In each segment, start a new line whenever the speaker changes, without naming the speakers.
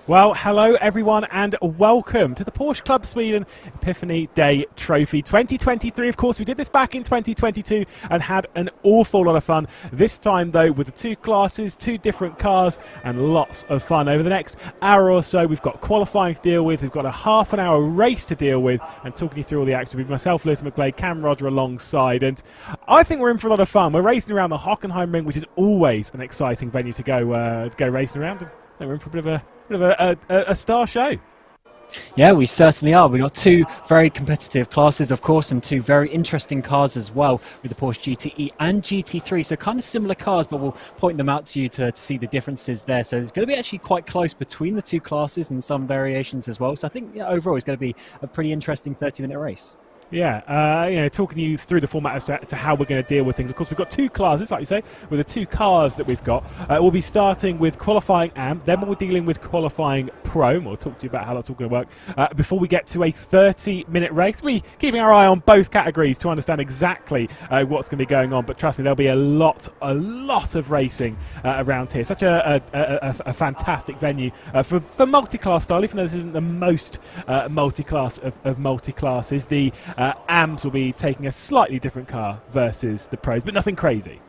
Well, hello everyone and welcome to the Porsche Club Sweden Epiphany Day Trophy 2023. Of course, we did this back in 2022 and had an awful lot of fun. This time though with the two classes, two different cars and lots of fun. Over the next hour or so we've got qualifying to deal with, we've got a half an hour race to deal with, and talking you through all the action with myself, Lewis McGlade, Cam Rodger alongside. And I think we're in for a lot of fun. We're racing around the Hockenheimring, which is always an exciting venue to go racing around. And we're in for a bit of a star show.
Yeah, we certainly are. We've got two very competitive classes, of course, and two very interesting cars as well, with the Porsche GTE and GT3. So kind of similar cars, but we'll point them out to you to see the differences there. So it's going to be actually quite close between the two classes and some variations as well. So I think overall it's going to be a pretty interesting 30-minute race.
Yeah, talking you through the format as to how we're going to deal with things. Of course, we've got two classes, like you say, with the two cars that we've got. We'll be starting with qualifying AM, then we'll be dealing with qualifying Pro. We'll talk to you about how that's all going to work before we get to a 30-minute race. We're keeping our eye on both categories to understand exactly what's going to be going on. But trust me, there'll be a lot of racing around here. Such a fantastic venue for multi-class style, even though this isn't the most multi-class of multi-classes. The AMs will be taking a slightly different car versus the Pros, but nothing crazy.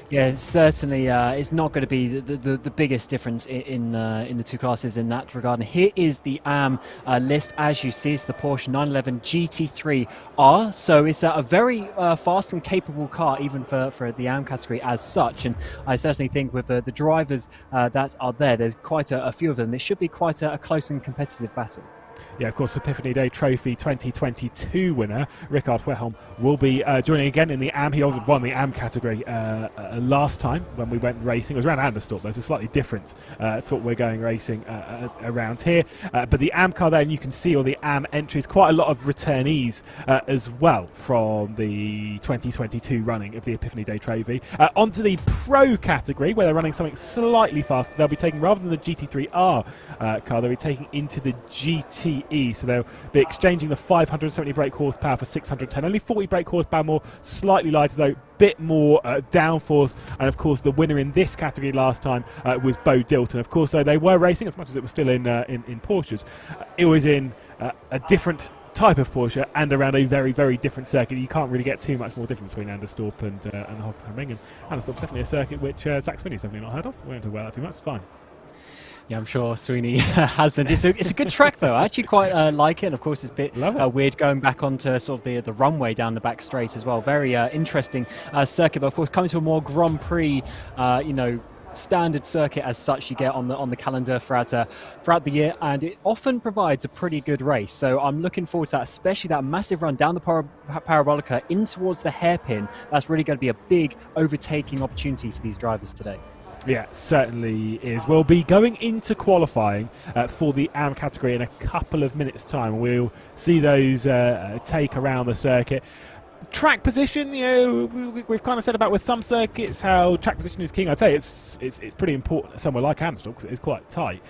Yeah, certainly it's not going to be the biggest difference in the two classes in that regard. And here is the AM list. As you see, it's the Porsche 911 GT3R. So it's a very fast and capable car, even for the AM category as such. And I certainly think with the drivers that are there's quite a few of them. It should be quite a close and competitive battle.
Yeah, of course, Epiphany Day Trophy 2022 winner, Richard Wehelm, will be joining again in the AM. He obviously won the AM category last time when we went racing. It was around Anderstorp, though, so slightly different to what we're going racing around here. But the AM car there, and you can see all the AM entries, quite a lot of returnees as well from the 2022 running of the Epiphany Day Trophy. Onto the Pro category, where they're running something slightly faster. They'll be taking, rather than the GT3R car, they'll be taking into the GTE. So they'll be exchanging the 570 brake horsepower for 610. Only 40 brake horsepower more, slightly lighter though, bit more downforce. And of course the winner in this category last time was Bo Dilton. Of course though, they were racing, as much as it was still in Porsches, it was in a different type of Porsche and around a very, very different circuit. You can't really get too much more difference between Anderstorp and Hockenheimring. And Anderstorp's definitely a circuit which Zach Sweeney's definitely not heard of. We won't talk about that too much, it's fine.
Yeah, I'm sure Sweeney hasn't. It's a good track, though. I actually quite like it. And, of course, it's a bit weird going back onto sort of the runway down the back straight as well. Very interesting circuit. But, of course, coming to a more Grand Prix, standard circuit as such you get on the calendar throughout the year, and it often provides a pretty good race. So I'm looking forward to that, especially that massive run down the Parabolica in towards the hairpin. That's really going to be a big overtaking opportunity for these drivers today.
Yeah, certainly is. We'll be going into qualifying for the AM category in a couple of minutes' time. We'll see those take around the circuit. Track position, we've kind of said about with some circuits how track position is king. I'd say it's pretty important somewhere like Anderstorp because it is quite tight.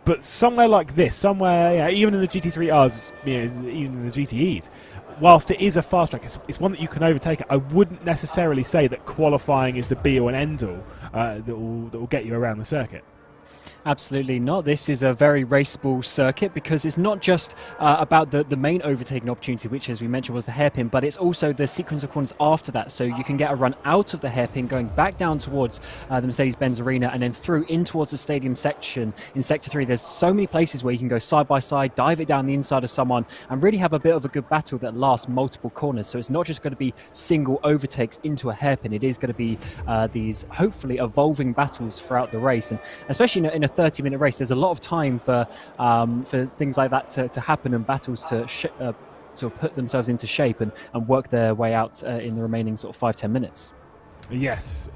But somewhere like this, somewhere even in the GT3Rs, even in the GTEs, whilst it is a fast track, it's one that you can overtake. I wouldn't necessarily say that qualifying is the be-all and end-all that will get you around the circuit.
Absolutely not. This is a very raceable circuit because it's not just about the main overtaking opportunity, which, as we mentioned, was the hairpin, but it's also the sequence of corners after that. So you can get a run out of the hairpin, going back down towards the Mercedes-Benz Arena, and then through in towards the stadium section in Sector 3. There's so many places where you can go side by side, dive it down the inside of someone, and really have a bit of a good battle that lasts multiple corners. So it's not just going to be single overtakes into a hairpin. It is going to be these hopefully evolving battles throughout the race, and especially in a 30-minute race, there's a lot of time for things like that to happen, and battles to sort of put themselves into shape and work their way out in the remaining sort of 5-10 minutes.
Yes,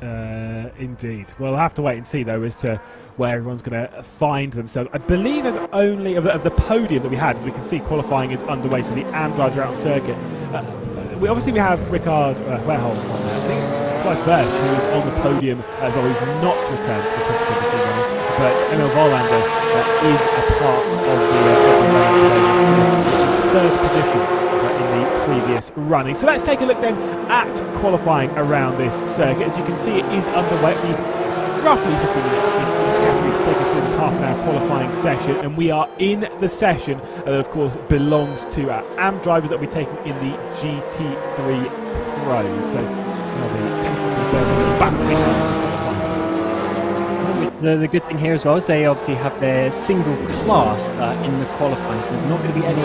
indeed. We'll have to wait and see, though, as to where everyone's going to find themselves. I believe there's only, of the podium that we had, as we can see, qualifying is underway, so the AM drivers are out on circuit. We have Richard Wehelm on there. I think it's vice versa, who was on the podium as well, who's not returned for 2023 running. But Emil Vollander is a part of the third position in the previous running. So let's take a look then at qualifying around this circuit. As you can see, it is underway. roughly 15 minutes in each category to take us through this half-an-hour qualifying session, and we are in the session that, of course, belongs to our AM drivers that will be taken in the GT3 Pro. So they'll be taking this back when they come.
The good thing here as well is they obviously have their single class in the qualifying, so there's not going to be any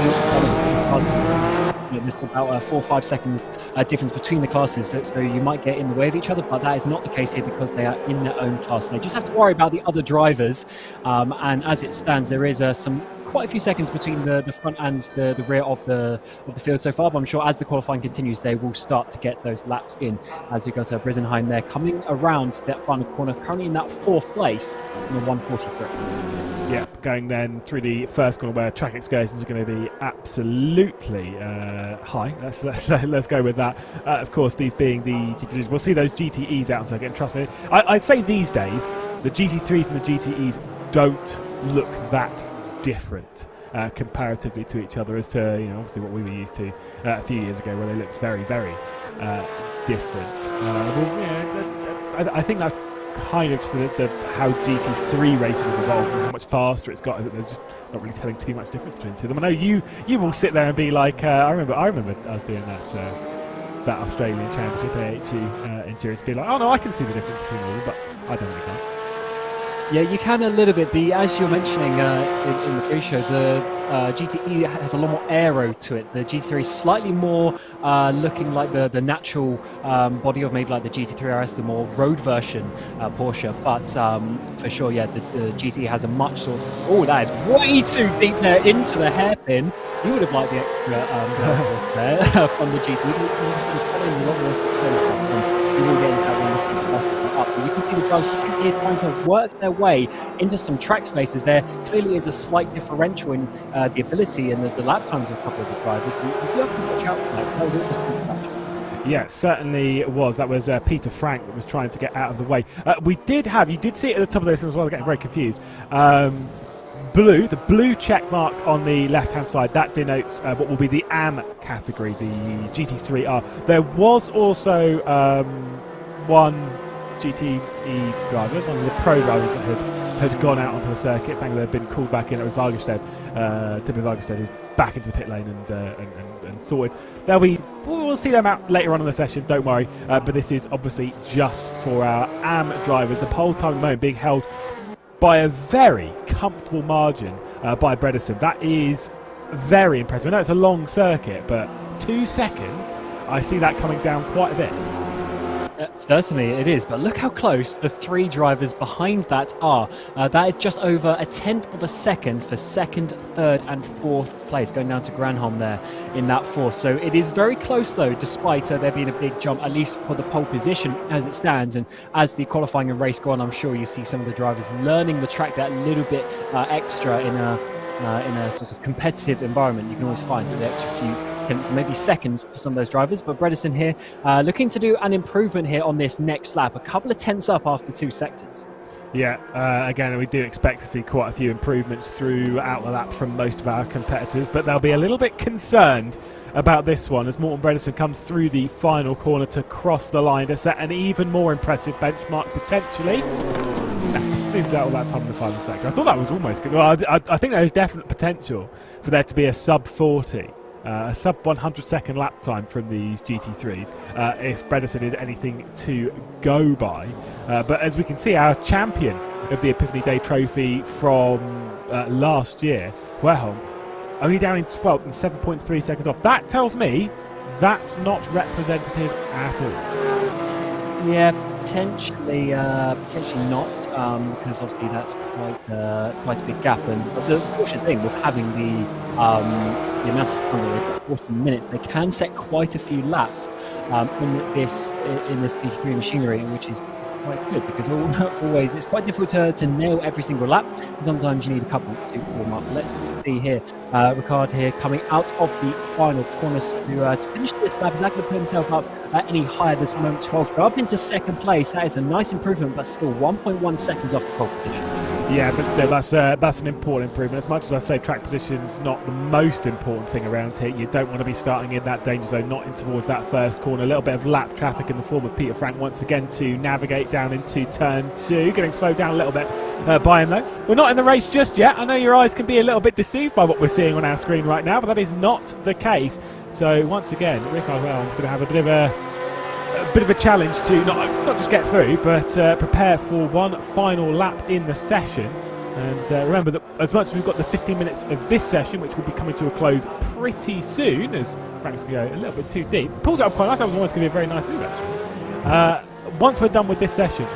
there's about 4 or 5 seconds difference between the classes, so you might get in the way of each other, but that is not the case here because they are in their own class. They just have to worry about the other drivers, and as it stands, there is quite a few seconds between the front and the rear of the field so far, but I'm sure as the qualifying continues, they will start to get those laps in. As we go to Brisenheim, they're coming around that final corner, currently in that 4th place in the 143.
Yeah, going then through the first corner where track excursions are going to be absolutely high. Let's go with that. Of course, these being the GT3s, we'll see those GTEs out on circuit. And trust me, I'd say these days the GT3s and the GTEs don't look that different comparatively to each other as to obviously what we were used to a few years ago, where they looked very, very different. I think that's kind of just how GT3 racing has evolved and how much faster it's got. There's just not really telling too much difference between the two of them. I know you will sit there and be like, I remember us doing that Australian Championship AHU endurance, be like, oh no, I can see the difference between all of them, but I don't really know.
Yeah, you can a little bit. As you're mentioning in the pre-show, the GTE has a lot more aero to it. The GT3 is slightly more looking like the natural body of maybe like the GT3 RS, the more road version Porsche. But for sure, yeah, the GTE has a much sort of... Oh, that is way too deep there into the hairpin. You would have liked the extra there from the GTE. You will get into that one up. But you can see the drivers here trying to work their way into some track spaces. There clearly is a slight differential in the ability and the lap times of a couple of the drivers. But you do have to watch out for that. That was almost too much.
Yeah, certainly was. That was Peter Frank that was trying to get out of the way. You did see it at the top of this as well, getting very confused. The blue check mark on the left-hand side, that denotes what will be the AM category, the GT3R. There was also one GTE driver, one of the pro drivers that had gone out onto the circuit. Thankfully, they've been called back in. It was Vargestedt. Timmy Vargestedt is back into the pit lane and sorted. We'll see them out later on in the session, don't worry. But this is obviously just for our AM drivers. The pole time at the moment being held by a very comfortable margin by Bredesen. That is very impressive. I know it's a long circuit, but 2 seconds, I see that coming down quite a bit.
Certainly it is, but look how close the 3 drivers behind that are. That is just over 1/10 of a second for 2nd, 3rd and 4th place, going down to Granholm there in that 4th. So it is very close though, despite there being a big jump, at least for the pole position as it stands. And as the qualifying and race go on, I'm sure you see some of the drivers learning the track that little bit extra in a sort of competitive environment. You can always find the extra few tenths and maybe seconds for some of those drivers. But Bredesen here looking to do an improvement here on this next lap, a couple of tenths up after 2 sectors.
Yeah, again, we do expect to see quite a few improvements throughout the lap from most of our competitors, but they'll be a little bit concerned about this one as Morten Bredesen comes through the final corner to cross the line to set an even more impressive benchmark potentially. Loses out all that time in the final sector. I thought that was almost good. Well, I think there is definite potential for there to be a sub 40, a sub 100 second lap time from these GT3s if Bredesen is anything to go by. But as we can see, our champion of the Epiphany Day Trophy from last year, Querholm, only down in 12th and 7.3 seconds off. That tells me that's not representative at all.
Yeah, potentially not, because obviously that's quite a big gap. And the fortunate thing with having the amount of time they've got 40 minutes, they can set quite a few laps in this piece of machinery, which is quite good because always it's quite difficult to nail every single lap, and sometimes you need a couple to warm up. Let's see here, Ricard here coming out of the final corners to finish this lap. Is that going to put himself up any higher this moment? 12th, go up into 2nd place. That is a nice improvement, but still 1.1 seconds off the pole position.
Yeah, but still, that's an important improvement. As much as I say track position's not the most important thing around here, you don't want to be starting in that danger zone, not in towards that first corner. A little bit of lap traffic in the form of Peter Frank once again to navigate down into turn 2, getting slowed down a little bit by him though. We're not in the race just yet. I know your eyes can be a little bit deceived by what we're seeing on our screen right now, but that is not the case. So once again, Rickard Wellham's going to have a bit of a challenge to not just get through, but prepare for one final lap in the session. And remember that as much as we've got the 15 minutes of this session, which will be coming to a close pretty soon, as Frank's going to go a little bit too deep. Pulls it up quite nice. That was almost going to be a very nice move, actually. Once we're done with this session,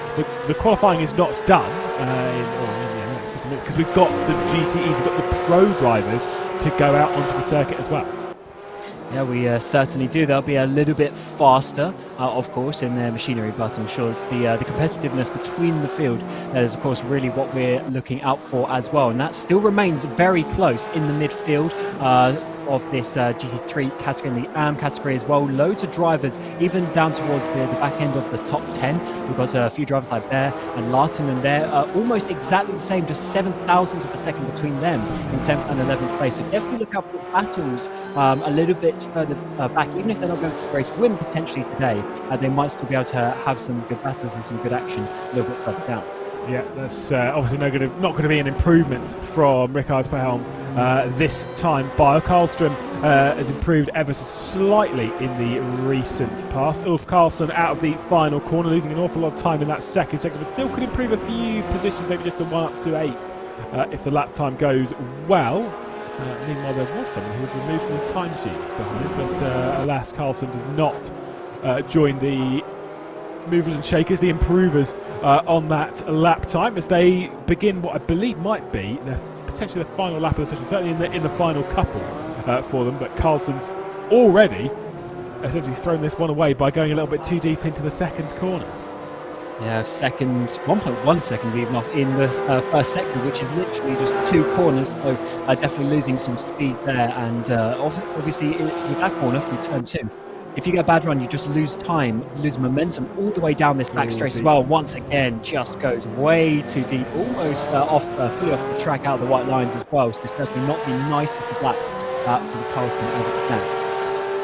the qualifying is not done in the next 15 minutes, because we've got the GTEs, we've got the pro drivers to go out onto the circuit as well.
Yeah, we certainly do. They'll be a little bit faster, of course, in their machinery, but I'm sure it's the competitiveness between the field that is, of course, really what we're looking out for as well. And that still remains very close in the midfield of this GT3 category, in the AM category as well. Loads of drivers, even down towards the back end of the top 10. We've got a few drivers like Bear and Larton, and they're almost exactly the same, just 0.07 of a second between them in 10th and 11th place. So definitely look out for battles a little bit further back. Even if they're not going for the race win potentially today, they might still be able to have some good battles and some good action a little bit further down.
Yeah, that's obviously not going to be an improvement from Rickard Wellham this time. Karlström has improved ever so slightly in the recent past. Ulf Karlsson out of the final corner, losing an awful lot of time in that second sector, but still could improve a few positions, maybe just the one up to 8th if the lap time goes well. Meanwhile, there was someone who was removed from the timesheets behind, but alas, Karlsson does not join the movers and shakers, the improvers, on that lap time as they begin what I believe might be potentially the final lap of the session, certainly in the final couple for them. But Karlsson's already essentially thrown this one away by going a little bit too deep into the second corner.
Yeah, 1.1 seconds even off in the first sector, which is literally just 2 corners, so definitely losing some speed there. And obviously with that corner from turn 2, if you get a bad run, you just lose time, lose momentum all the way down this back straight as well. Once again, just goes way too deep, almost fully off the track, out of the white lines as well. So it's certainly not the nicest of lap for the Karlsson as it stands.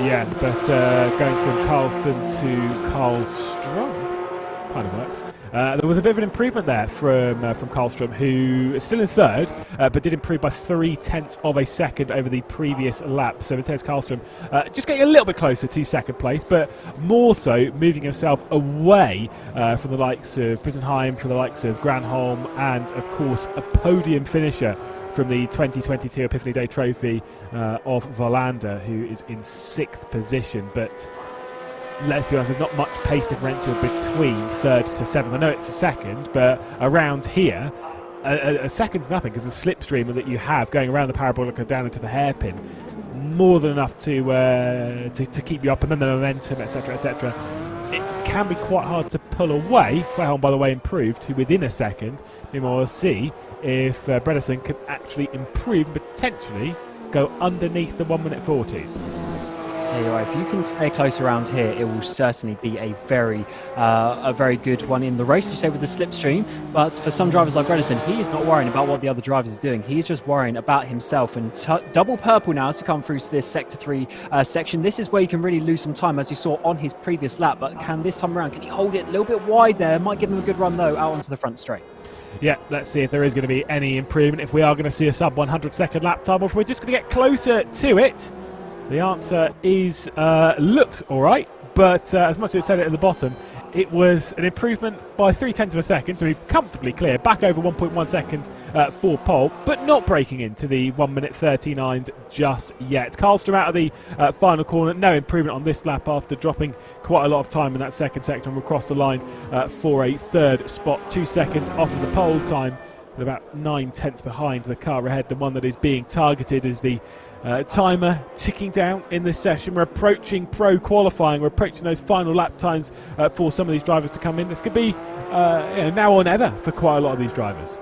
Yeah, but going from Karlsson to Karlström kind of works. There was a bit of an improvement there from Karlström, who is still in third, but did improve by 0.3 of a second over the previous lap. So Mattias Karlström just getting a little bit closer to second place, but more so moving himself away from the likes of Brisenheim, from the likes of Granholm, and of course a podium finisher from the 2022 Epiphany Day Trophy of Valander, who is in 6th position. But let's be honest, there's not much pace differential between 3rd to 7th. I know it's a second, but around here, a second's nothing, because the slipstream that you have going around the parabolic down into the hairpin, more than enough to keep you up, and then the momentum, etc., etc. It can be quite hard to pull away. Wellham, by the way, improved to within a second. Meanwhile, we'll see if Bredesen can actually improve and potentially go underneath the 1 minute 40s.
There you are. If you can stay close around here, it will certainly be a very good one in the race, you say, with the slipstream. But for some drivers like Bredesen, he is not worrying about what the other drivers are doing. He's just worrying about himself. And double purple now to come through to this Sector 3 section. This is where you can really lose some time, as you saw on his previous lap. But this time around, can he hold it a little bit wide there? Might give him a good run, though, out onto the front straight.
Yeah, let's see if there is going to be any improvement, if we are going to see a sub 100 second lap time, or if we're just going to get closer to it. The answer is looked all right, but as much as it said it at the bottom, it was an improvement by 0.3 of a second, so we've comfortably clear, back over 1.1 seconds for pole, but not breaking into the 1 minute 39s just yet. Karlström out of the final corner, no improvement on this lap after dropping quite a lot of time in that second sector, and we'll cross the line for a 3rd spot, 2 seconds off of the pole time, and about 9/10 behind the car ahead. The one that is being targeted is the timer ticking down in this session. We're approaching pro qualifying. We're approaching those final lap times for some of these drivers to come in. This could be now or never for quite a lot of these drivers.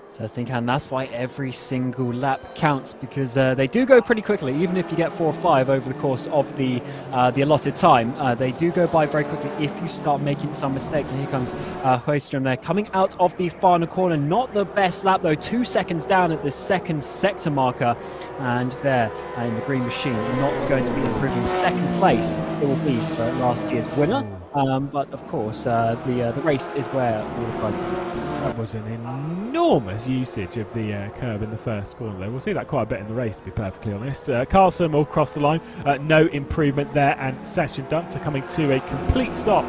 So I think, and that's why every single lap counts, because they do go pretty quickly. Even if you get 4 or 5 over the course of the allotted time, they do go by very quickly if you start making some mistakes. And here comes Sjöström there, coming out of the final corner. Not the best lap though, 2 seconds down at the second sector marker. And there in the green machine, not going to be improving. Second place it will be for last year's winner. But of course, the race is where all the prizes are.
That was an enormous usage of the curb in the first corner there. We'll see that quite a bit in the race, to be perfectly honest. Carlson will cross the line. No improvement there, and session done. So coming to a complete stop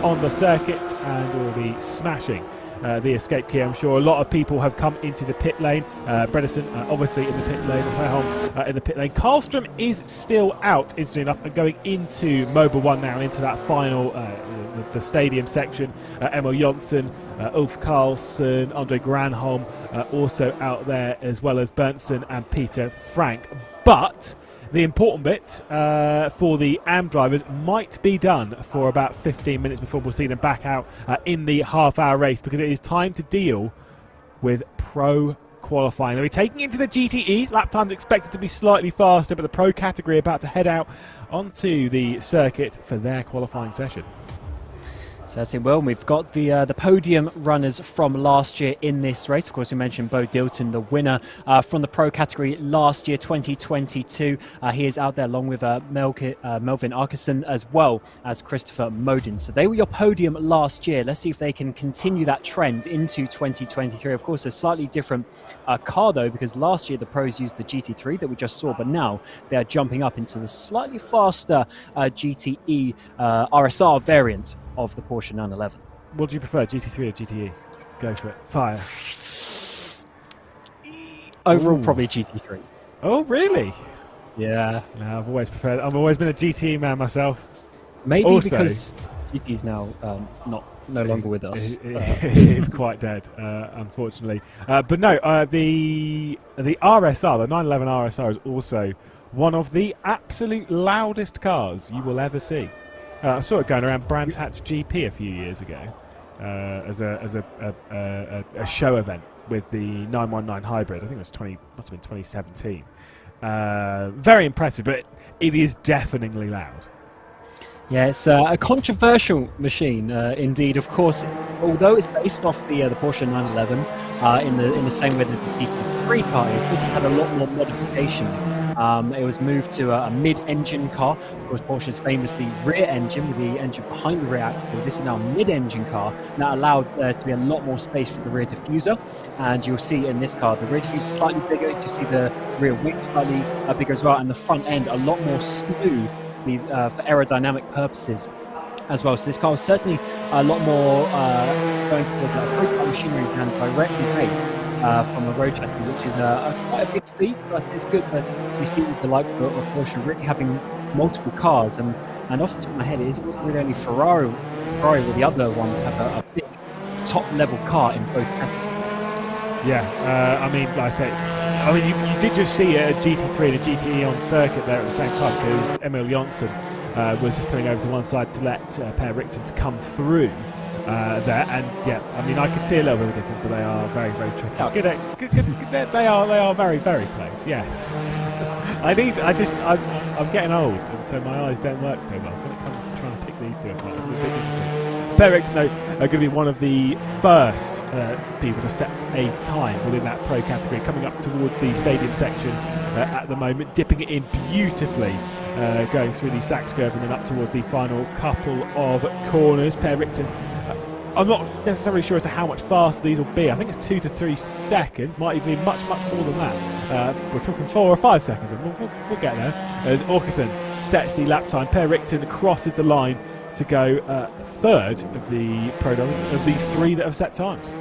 on the circuit, and we'll be smashing the escape key. I'm sure a lot of people have come into the pit lane. Bredesen obviously in the pit lane, Wehrholm in the pit lane. Karlstrom is still out, interestingly enough, and going into Mobile 1 now, into that final, the stadium section. Emil Jonsson, Ulf Karlsson, Andre Granholm also out there, as well as Berntsen and Peter Frank. But the important bit for the AM drivers might be done for about 15 minutes before we'll see them back out in the half-hour race, because it is time to deal with Pro qualifying. They'll be taking into the GTEs. Lap times expected to be slightly faster, but the Pro category about to head out onto the circuit for their qualifying session.
Certainly will. We've got the podium runners from last year in this race. Of course, we mentioned Bo Dilton, the winner from the Pro category last year, 2022. He is out there along with Melvin Arkeson, as well as Christopher Modin. So they were your podium last year. Let's see if they can continue that trend into 2023. Of course, a slightly different car, though, because last year the pros used the GT3 that we just saw, but now they are jumping up into the slightly faster GTE RSR variant of the Porsche 911.
What do you prefer, GT3 or GTE? Go for it. Fire.
Overall,
Ooh.
probably GT3.
Oh, really?
Yeah.
No, I've always preferred. I've always been a GTE man myself.
Maybe
also,
because GT's now no longer with us.
It's quite dead, unfortunately. But no, the RSR, the 911 RSR, is also one of the absolute loudest cars you will ever see. I saw it going around Brands Hatch GP a few years ago as a show event with the 919 hybrid. I think it was must have been 2017. Very impressive, but it is deafeningly loud.
Yeah, it's a controversial machine, indeed. Of course, although it's based off the Porsche 911 in the same way that the GT3 car is, this has had a lot more modifications. It was moved to a mid-engine car. Of course, Porsche's famously rear engine with the engine behind the rear axle. This is now a mid-engine car. That allowed there to be a lot more space for the rear diffuser. And you'll see in this car, the rear diffuser is slightly bigger. You see the rear wing slightly bigger as well, and the front end a lot more smooth for aerodynamic purposes as well. So this car is certainly a lot more going towards a three-car machinery and directly based from a road chassis, which is quite a big feat, but it's good that we see with the likes of Porsche really having multiple cars. And off the top of my head, it wasn't really only Ferrari were the other one to have a big top-level car in both categories.
Yeah, I mean, like I say, you did just see a GT3 and a GTE on circuit there at the same time, because Emil Jonsson was just pulling over to one side to let Per Richten to come through there, and yeah, I mean, I could see a little bit of a difference, but they are very, very tricky.
Oh.
Good, they are very, very close. Yes, I'm getting old, and so my eyes don't work so well. So when it comes to trying to pick these two apart, it's a bit difficult. Per Richten, though, are going to be one of the first people to set a time within that Pro category, coming up towards the stadium section at the moment, dipping it in beautifully, going through the Sachs curve and then up towards the final couple of corners. Per Richten, I'm not necessarily sure as to how much faster these will be. I think it's 2 to 3 seconds, might even be much, much more than that. We're talking 4 or 5 seconds, and we'll get there. As Åkesson sets the lap time, Per Richten crosses the line to go third of the Pro drivers of the 3 that have set times.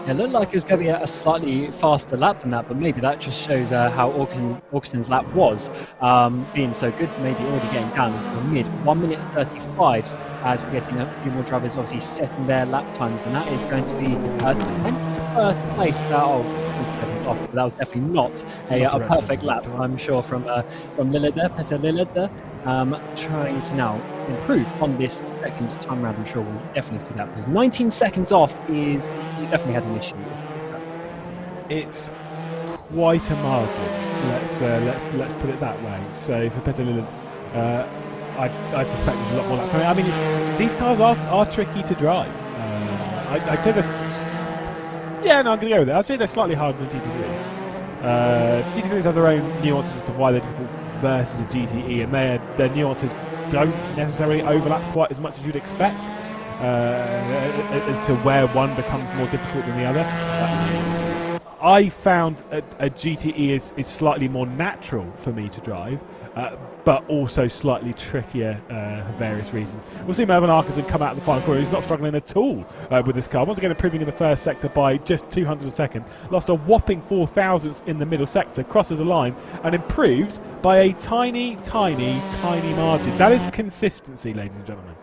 It looked like it was going to be a slightly faster lap than that, but maybe that just shows how Åkesson's lap was being so good, maybe already getting down to the mid 1 minute 35s as we're getting a few more drivers obviously setting their lap times, and that is going to be 21st place. 20 seconds off, so that was definitely not a perfect lap, I'm sure, from Lillard, Peter Lillard, trying to now improve on this second time round. I'm sure we'll definitely see that, because 19 seconds off is, you definitely had an issue with.
It's quite a margin. Let's put it that way. So for Peter Lillard, I suspect there's a lot more lap time. I mean, these cars are tricky to drive. I'd say this. Yeah, no, I'm going to go with it. I'd say they're slightly harder than GT3s. GT3s have their own nuances as to why they're difficult versus a GTE, and their nuances don't necessarily overlap quite as much as you'd expect, as to where one becomes more difficult than the other. I found a GTE is slightly more natural for me to drive, but also slightly trickier for various reasons. We'll see Mervyn Arkerson come out of the final corner. He's not struggling at all with this car. Once again, improving in the first sector by just 200 a second. Lost a whopping 4 thousandths in the middle sector, crosses the line, and improves by a tiny, tiny, tiny margin. That is consistency, ladies and gentlemen.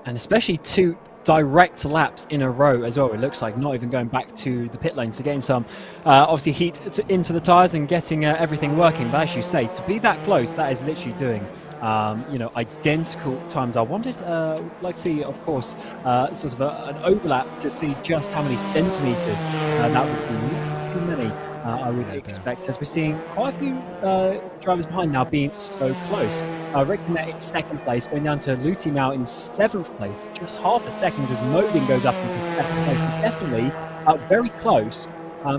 And especially 2 direct laps in a row as well. It looks like not even going back to the pit lane, so getting some obviously heat into the tyres and getting everything working. But as you say, to be that close, that is literally doing identical times. I wanted, like to see, of course, sort of an overlap to see just how many centimetres that would be. Too many, I would expect, as we're seeing quite a few drivers behind now being so close. Rick Net in 2nd place, going down to Luty now in 7th place, just half a second as Modin goes up into 2nd place. But definitely very close,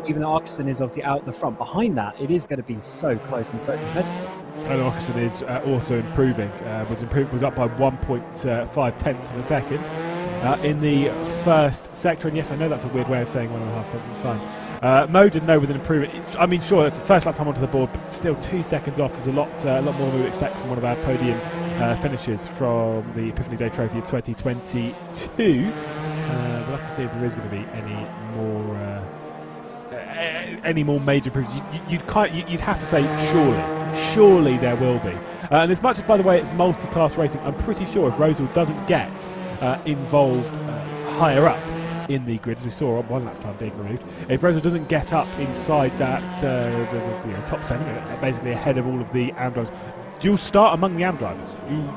even though Arkerson is obviously out the front. Behind that, it is going to be so close and so competitive.
And Arkerson is also improving, was up by 1.5 tenths of a second in the first sector. And yes, I know that's a weird way of saying 1.5 tenths, it's fine. Modin, no, with an improvement. I mean, sure, it's the first lap time onto the board, but still 2 seconds off is a lot more than we would expect from one of our podium finishes from the Epiphany Day Trophy of 2022. We'll have to see if there is going to be any more major improvements. You'd have to say surely there will be. And as much as, by the way, it's multi-class racing, I'm pretty sure if Rosal doesn't get involved higher up in the grid, as we saw on 1 lap time being removed, if Rodger doesn't get up inside that the top 7, basically ahead of all of the AM drivers, you'll start among the AM drivers.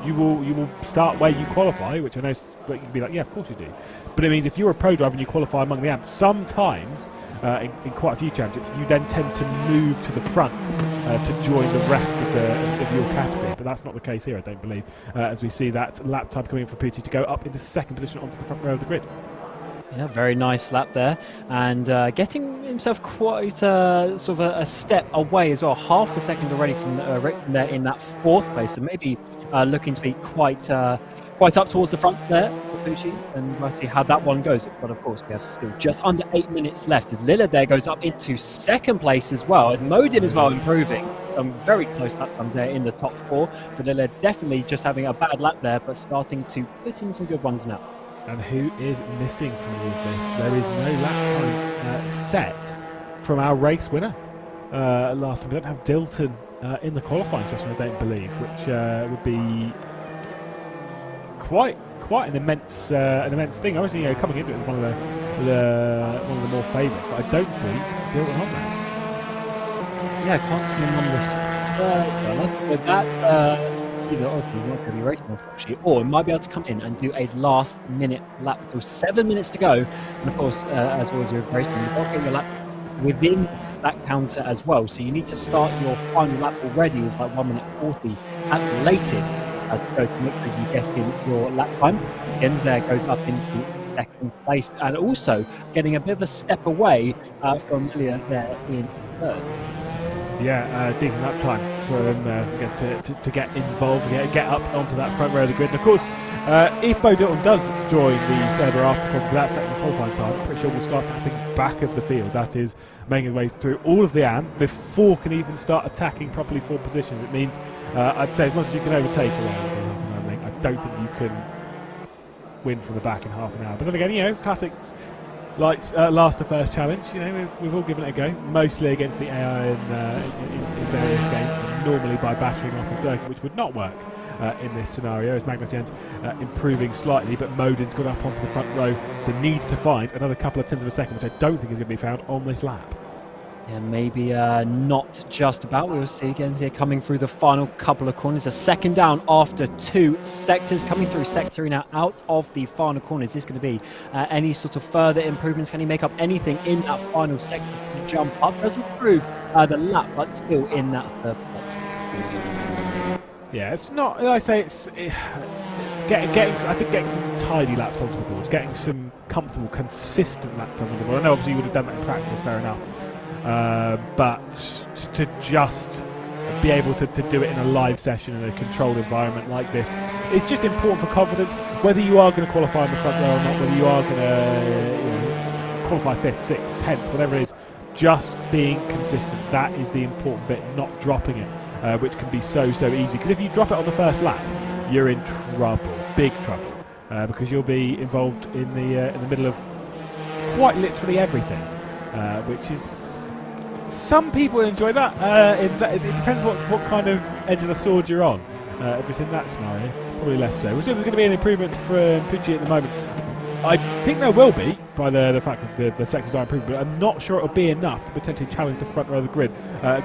You will start where you qualify, which I know you can be like, yeah, of course you do. But it means if you're a pro driver and you qualify among the AM, sometimes in quite a few championships, you then tend to move to the front to join the rest of your category. But that's not the case here, I don't believe, as we see that lap time coming in for Pucci to go up into 2nd position onto the front row of the grid.
Yeah, very nice lap there, and getting himself quite sort of a step away as well, half a second already from Rick there in that 4th place, so maybe looking to be quite up towards the front there for Pucci, and we'll see how that one goes. But of course, we have still just under 8 minutes left as Lillard there goes up into 2nd place as well, as Modin as well improving. Some very close lap times there in the top 4, so Lillard definitely just having a bad lap there, but starting to put in some good ones now.
And who is missing from all of this? There is no lap time set from our race winner last time. We don't have Dilton in the qualifying session, I don't believe, which would be quite an immense thing. Obviously, coming into it as one of the more favourites, but I don't see Dilton on there.
Yeah, I can't see him on this but that. Either obviously he's not going to be racing unfortunately, or might be able to come in and do a last-minute lap. Still 7 minutes to go, and of course, as always with racing, you've got to get your lap within that counter as well. So you need to start your final lap already with like 1 minute 40 at the latest to go to make sure you get in your lap time. As Genzer goes up into 2nd place, and also getting a bit of a step away from Lilia there in 3rd.
Yeah, decent lap time from Gens to get involved, get up onto that front row of the grid. And of course, if Bo Dilton does join the server after without setting the qualifying time, I'm pretty sure we'll start at the back of the field. That is making his way through all of the AM before can even start attacking properly for positions. It means, I'd say, as much as you can overtake I don't think you can win from the back in half an hour. But then again, classic last to first challenge. We've all given it a go, mostly against the AI in various games, normally by battering off the circuit, which would not work in this scenario, as Magnus Jens improving slightly, but Modin's got up onto the front row, so needs to find another couple of tenths of a second, which I don't think is going to be found on this lap.
Yeah, maybe not just about. We'll see again here coming through the final couple of corners. A second down after 2 sectors. Coming through sector 3 now out of the final corner. Is this going to be any sort of further improvements? Can he make up anything in that final sector to jump up? Doesn't improve the lap, but still in that 3rd place.
Yeah, it's not, I say, it's getting some tidy laps onto the board, getting some comfortable, consistent laps onto the board. I know obviously you would have done that in practice, fair enough. But to just be able to do it in a live session in a controlled environment like this. It's just important for confidence, whether you are going to qualify in the front row or not, whether you are going to qualify 5th, 6th, 10th, whatever it is. Just being consistent, that is the important bit, not dropping it, which can be so easy. Because if you drop it on the first lap, you're in trouble, big trouble, because you'll be involved in the middle of quite literally everything, which is, some people enjoy that. It depends what kind of edge of the sword you're on. If it's in that scenario, probably less so. We'll see if there's going to be an improvement from Pucci at the moment. I think there will be, by the fact that the sectors are improving, but I'm not sure it'll be enough to potentially challenge the front row of the grid.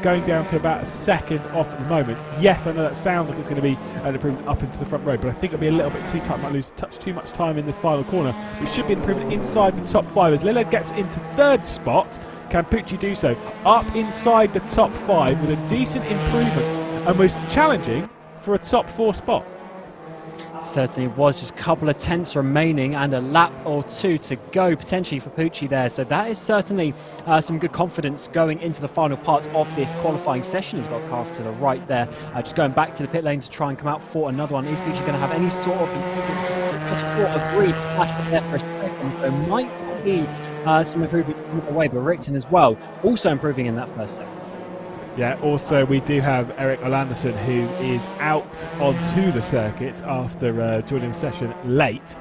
Going down to about a second off at the moment. Yes, I know that sounds like it's going to be an improvement up into the front row, but I think it'll be a little bit too tight. Might lose touch too much time in this final corner. It should be an improvement inside the top 5 as Lillard gets into 3rd spot. Can Pucci do so? Up inside the top 5 with a decent improvement and was challenging for a top 4 spot.
Certainly was, just a couple of tenths remaining and a lap or 2 to go potentially for Pucci there. So that is certainly some good confidence going into the final part of this qualifying session. He's got a car off to the right there. Just going back to the pit lane to try and come out for another one. Is Pucci going to have any sort of agreed flash back there for a second? So might be some improvements coming away, but Rickton as well also improving in that first sector.
Yeah, also we do have Erik Olanderson, who is out onto the circuit after joining the session late.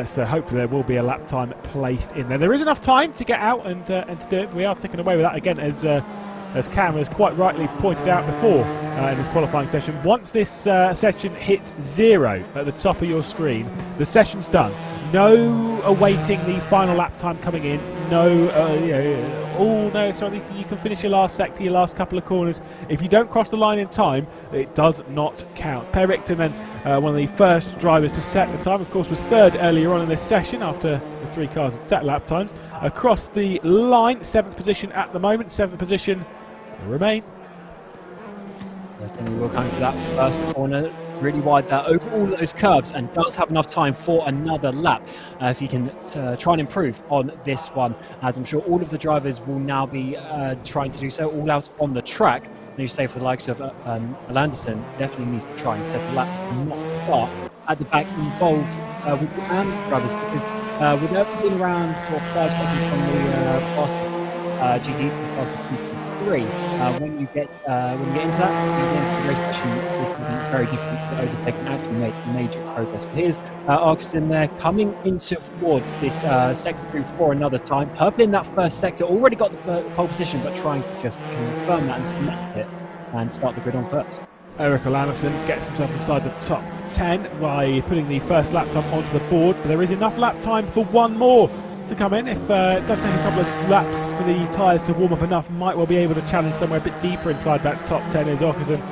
So hopefully there will be a lap time placed in there. There is enough time to get out and to do it. We are ticking away with that again, as Cam has quite rightly pointed out before in this qualifying session. Once this session hits 0 at the top of your screen, the session's done. No awaiting the final lap time coming in. No, sorry, you can finish your last sector, your last couple of corners. If you don't cross the line in time, it does not count. Per Rickton, then one of the first drivers to set the time, of course, was 3rd earlier on in this session after the 3 cars had set lap times. Across the line, 7th position at the moment, 7th position will remain.
Certainly will come for that first corner, really wide there over all those curbs, and does have enough time for another lap if you can try and improve on this one, as I'm sure all of the drivers will now be trying to do so, all out on the track. And you say for the likes of Olanderson, definitely needs to try and set a lap and not start at the back involved with the drivers, because without being around sort of 5 seconds from the fastest GT to the fastest GT3, when you get into the race session, it's going to be very difficult to overtake and actually make major progress. But here's Arkeson there coming into towards this sector 3 for another time. Purple in that first sector, already got the pole position, but trying to just confirm that and cement it and start the grid on first.
Erik Olanderson gets himself inside the top 10 by putting the first lap time onto the board, but there is enough lap time for one more to come in. If it does take a couple of laps for the tyres to warm up enough, might well be able to challenge somewhere a bit deeper inside that top 10 as Arkeson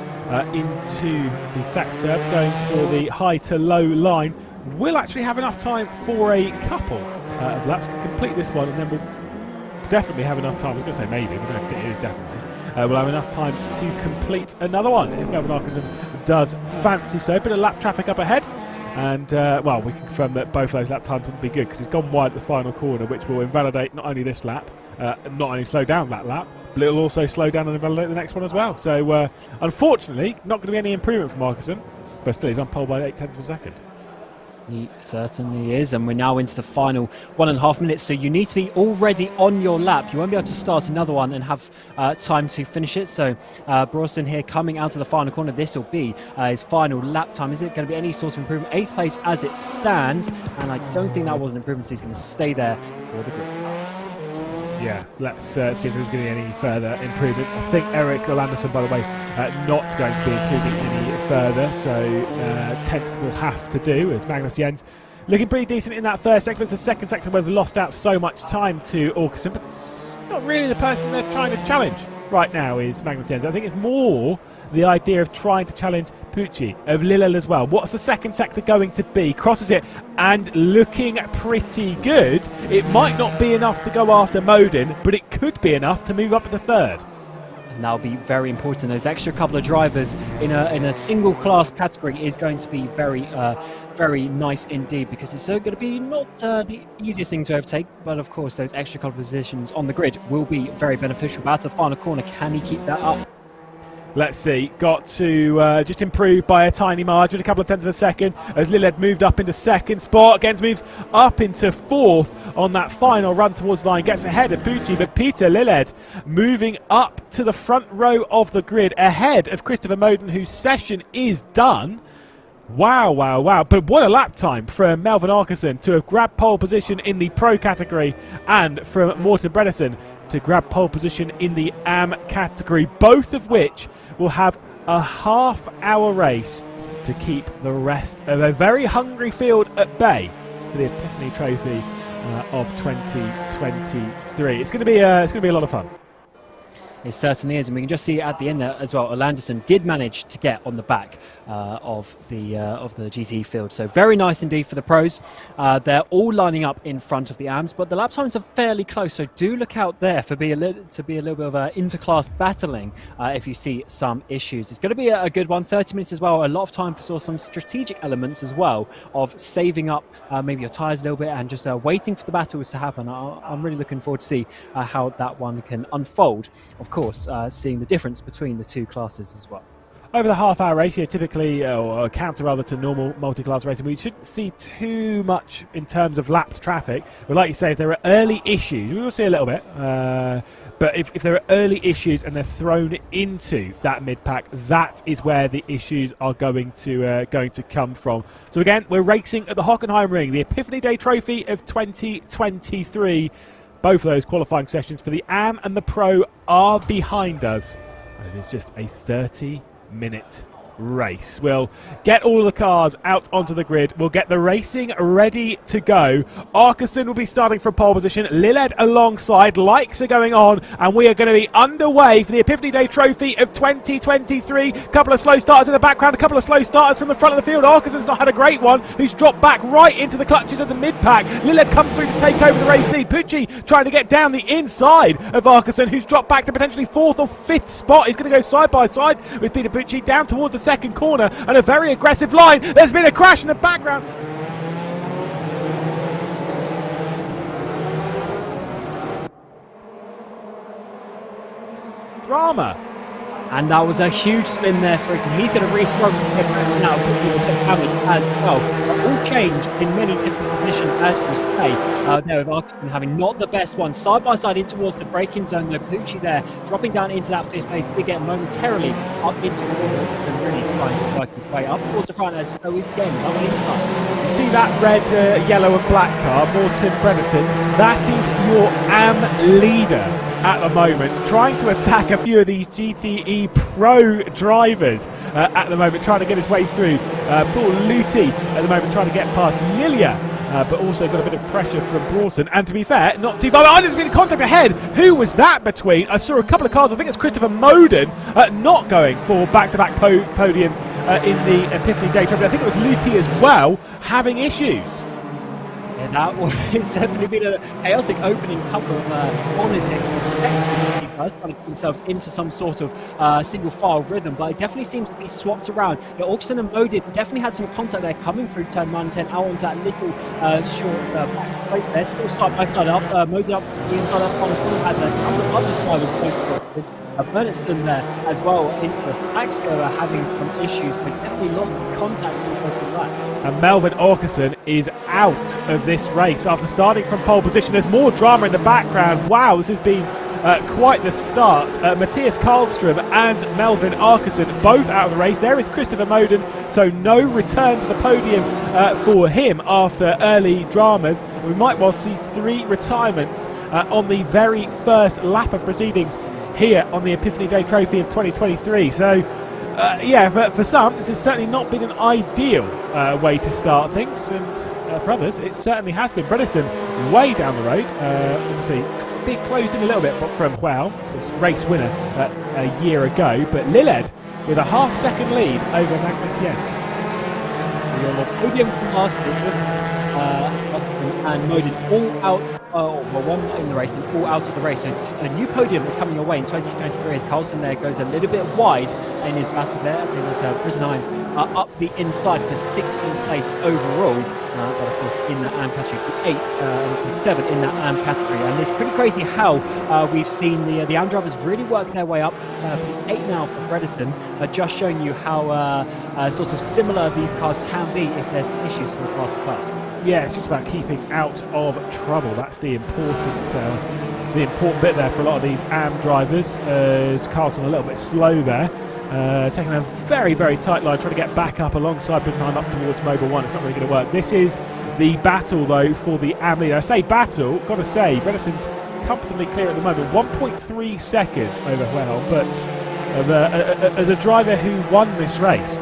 into the Sachs curve, going for the high to low line. Will actually have enough time for a couple of laps to complete this one, and then we'll definitely have enough time. I was going to say maybe, but it is definitely. We'll have enough time to complete another one if Melvin Arkeson does fancy so. Bit of lap traffic up ahead. And, well, we can confirm that both of those lap times will be good, because he's gone wide at the final corner, which will invalidate not only this lap, not only slow down that lap, but it will also slow down and invalidate the next one as well. So, unfortunately, not going to be any improvement from Arkeson, but still he's on pole by 0.8 of a second.
He certainly is, and we're now into the final 1.5 minutes, so you need to be already on your lap. You won't be able to start another one and have time to finish it. So Brawson here coming out of the final corner. This will be his final lap time. Is it going to be any sort of improvement? 8th place as it stands, and I don't think that was an improvement, so he's going to stay there for the grid.
Yeah, let's see if there's going to be any further improvements. I think Erik Olanderson, by the way, not going to be improving any further, so 10th will have to do, as Magnus Jens looking pretty decent in that first sector. It's the second sector where we've lost out so much time to Arkeson, but it's not really the person they're trying to challenge right now is Magnus Jens. I think it's more the idea of trying to challenge Pucci, of Lillard as well. What's the second sector going to be? Crosses it and looking pretty good. It might not be enough to go after Modin, but it could be enough to move up into 3rd.
And that'll be very important. Those extra couple of drivers in a single class category is going to be very nice indeed, because it's going to be not the easiest thing to overtake, but of course those extra couple of positions on the grid will be very beneficial. But at the final corner, can he keep that up?
Let's see, got to just improve by a tiny margin, a couple of tenths of a second, as Lilled moved up into second spot. Gens moves up into fourth on that final run towards the line, gets ahead of Pucci, but Peter Lilled moving up to the front row of the grid, ahead of Christopher Moden, whose session is done. Wow, wow, wow. But what a lap time from Melvin Arkeson to have grabbed pole position in the Pro category, and from Morten Bredesen to grab pole position in the AM category, both of which will have a half-hour race to keep the rest of a very hungry field at bay for the Epiphany Trophy of 2023. It's going to be a lot of fun.
It certainly is, and we can just see at the end there as well, Orlanderson did manage to get on the back of the GT field. So very nice indeed for the pros. They're all lining up in front of the AMs, but the lap times are fairly close. So do look out there for be a little bit of interclass battling if you see some issues. It's going to be a good one. 30 minutes as well. A lot of time for some strategic elements as well of saving up maybe your tyres a little bit and just waiting for the battles to happen. I'm really looking forward to see how that one can unfold. Of course, seeing the difference between the two classes as well.
Over the half-hour race, typically, or counter rather to normal multi-class racing, we shouldn't see too much in terms of lapped traffic. But like you say, if there are early issues, we will see a little bit. But if there are early issues and they're thrown into that mid-pack, that is where the issues are going to come from. So again, we're racing at the Hockenheimring, the Epiphany Day Trophy of 2023. Both of those qualifying sessions for the AM and the Pro are behind us. And it is just a 30-minute race. We'll get all of the cars out onto the grid. We'll get the racing ready to go. Arkeson will be starting from pole position. Lilled alongside. Likes are going on. And we are going to be underway for the Epiphany Day Trophy of 2023. A couple of slow starters in the background. A couple of slow starters from the front of the field. Arkeson's not had a great one. Who's dropped back right into the clutches of the mid-pack. Lilled comes through to take over the race lead. Pucci trying to get down the inside of Arkeson, who's dropped back to potentially 4th or 5th spot. He's going to go side by side with Peter Pucci down towards the second corner, and a very aggressive line. There's been a crash in the background. Drama.
And that was a huge spin there for it, and he's going to re-score now as well. All change in many different positions as you say. There with Arkeson having not the best one. Side by side in towards the braking zone, though Pucci there dropping down into that 5th place to get momentarily up into the corner and really trying to work his way up towards the front as so is Gens up the inside.
You see that red, yellow and black car, Morten Bredesen, that is your AM leader at the moment, trying to attack a few of these GTE Pro drivers at the moment, trying to get his way through. Paul Luthi at the moment trying to get past Lilia, but also got a bit of pressure from Brawson. And to be fair, not too far. Oh, there's been contact ahead. Who was that between? I saw a couple of cars. I think it's Christopher Moden not going for back-to-back podiums in the Epiphany Day Trophy. I think it was Luthi as well having issues.
Yeah, that was definitely been a chaotic opening couple of corners here. The second these guys trying to get themselves into some sort of single file rhythm, but it definitely seems to be swapped around. Yeah, Arkeson and Moden definitely had some contact there coming through turn 9 and 10 out onto that little short back straight there. Still side by side up, Moden up the inside up on the corner, had a couple of other drivers going Bernardson there as well into the Axco having some issues, but definitely lost contact in his local lap.
And Melvin Arkeson is out of this race after starting from pole position. There's more drama in the background. Wow, this has been quite the start. Matthias Karlström and Melvin Arkeson both out of the race. There is Christopher Moden, so no return to the podium for him after early dramas. We might well see 3 retirements on the very first lap of proceedings here on the Epiphany Day Trophy of 2023. So, yeah, for some, this has certainly not been an ideal way to start things, and for others, it certainly has been. Bredesen way down the road, obviously being closed in a little bit from Hual, race winner a year ago, but Lilled with a half-second lead over Magnus Jens.
We're on the podium from last year, and Moden all out. Well, one in the race and all out of the race. So a new podium is coming your way in 2023 as Carlson there goes a little bit wide in his battle there. It was Brisnine up the inside for 16th place overall. But of course, in that AM category, 7 in that AM category. And it's pretty crazy how we've seen the AM drivers really work their way up. P8 now for Bredesen, just showing you how sort of similar these cars can be if there's some issues for the fast class.
Yeah, it's just about keeping out of trouble. That's the important bit there for a lot of these AM drivers. As Carlson a little bit slow there. Taking a very, very tight line, trying to get back up alongside Brisenheim up towards Mobile 1. It's not really going to work. This is the battle, though, for the AM leader. I say battle, got to say, Bredesen's comfortably clear at the moment. 1.3 seconds over Huelholm, but as a driver who won this race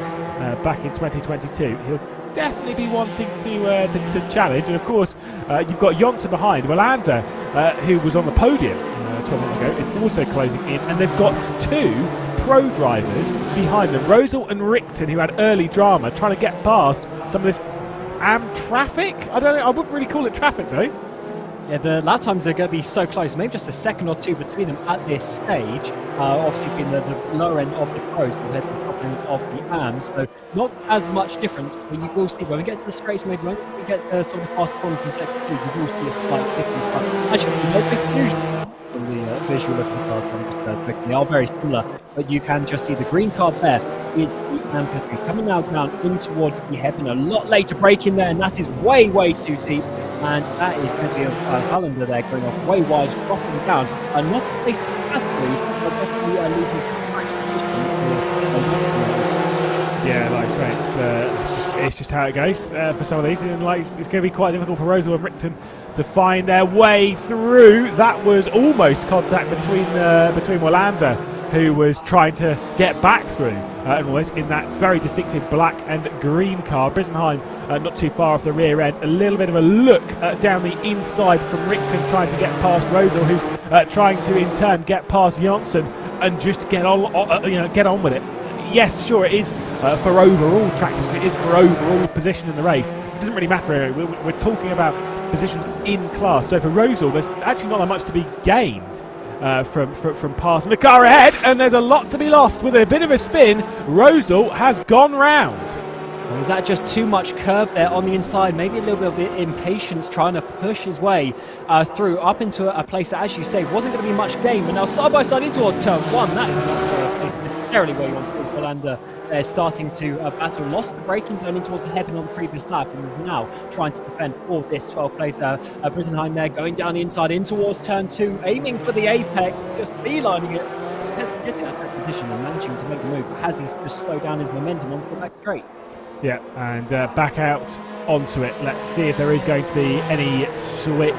back in 2022, he'll definitely be wanting to challenge. And, of course, you've got Janssen behind. Wilander, who was on the podium 12 months ago, is also closing in. And they've got 2 pro drivers behind them, Rosal and Richten, who had early drama, trying to get past some of this AM traffic. I don't know, I wouldn't really call it traffic though.
Yeah, the lap times are going to be so close, maybe just a second or 2 between them at this stage. Obviously being the lower end of the pros compared to the top end of the AMs, so not as much difference, but you will see when we get to the straights, maybe when we get to some of the fast corners in second two, you will see a slight difference. But as you see, there's a huge from the visual looking cars they are very similar, but you can just see the green card there is the AM category coming now down in towards the hairpin. A lot later break in there, and that is way, way too deep. And that is going to be a Hollander there going off way wide, dropping down. Not a place to category, but definitely losing some track position.
Yeah, like I say, it's just how it goes for some of these, and like it's going to be quite difficult for Rosal and Richten to find their way through. That was almost contact between Wilander, who was trying to get back through, and almost in that very distinctive black and green car. Brisenheim not too far off the rear end. A little bit of a look down the inside from Richten, trying to get past Rosal, who's trying to in turn get past Janssen and just get on with it. Yes, sure, it is for overall track position. It is for overall position in the race. It doesn't really matter. We're talking about positions in class. So for Rosal, there's actually not that much to be gained from passing the car ahead, and there's a lot to be lost. With a bit of a spin, Rosal has gone round.
Well, is that just too much curb there on the inside? Maybe a little bit of impatience trying to push his way through up into a place that, as you say, wasn't going to be much gain. But now side by side in towards turn 1. That is not a place necessarily where you want to put Wilander. They're starting to battle. Lost the braking zone in towards the hairpin on the previous lap, and is now trying to defend for this 12th place. Brisenheim there going down the inside in towards turn 2, aiming for the apex, just beelining it. Getting out of position and managing to make the move, but has he just slowed down his momentum onto the back straight?
Yeah, and back out onto it. Let's see if there is going to be any switch.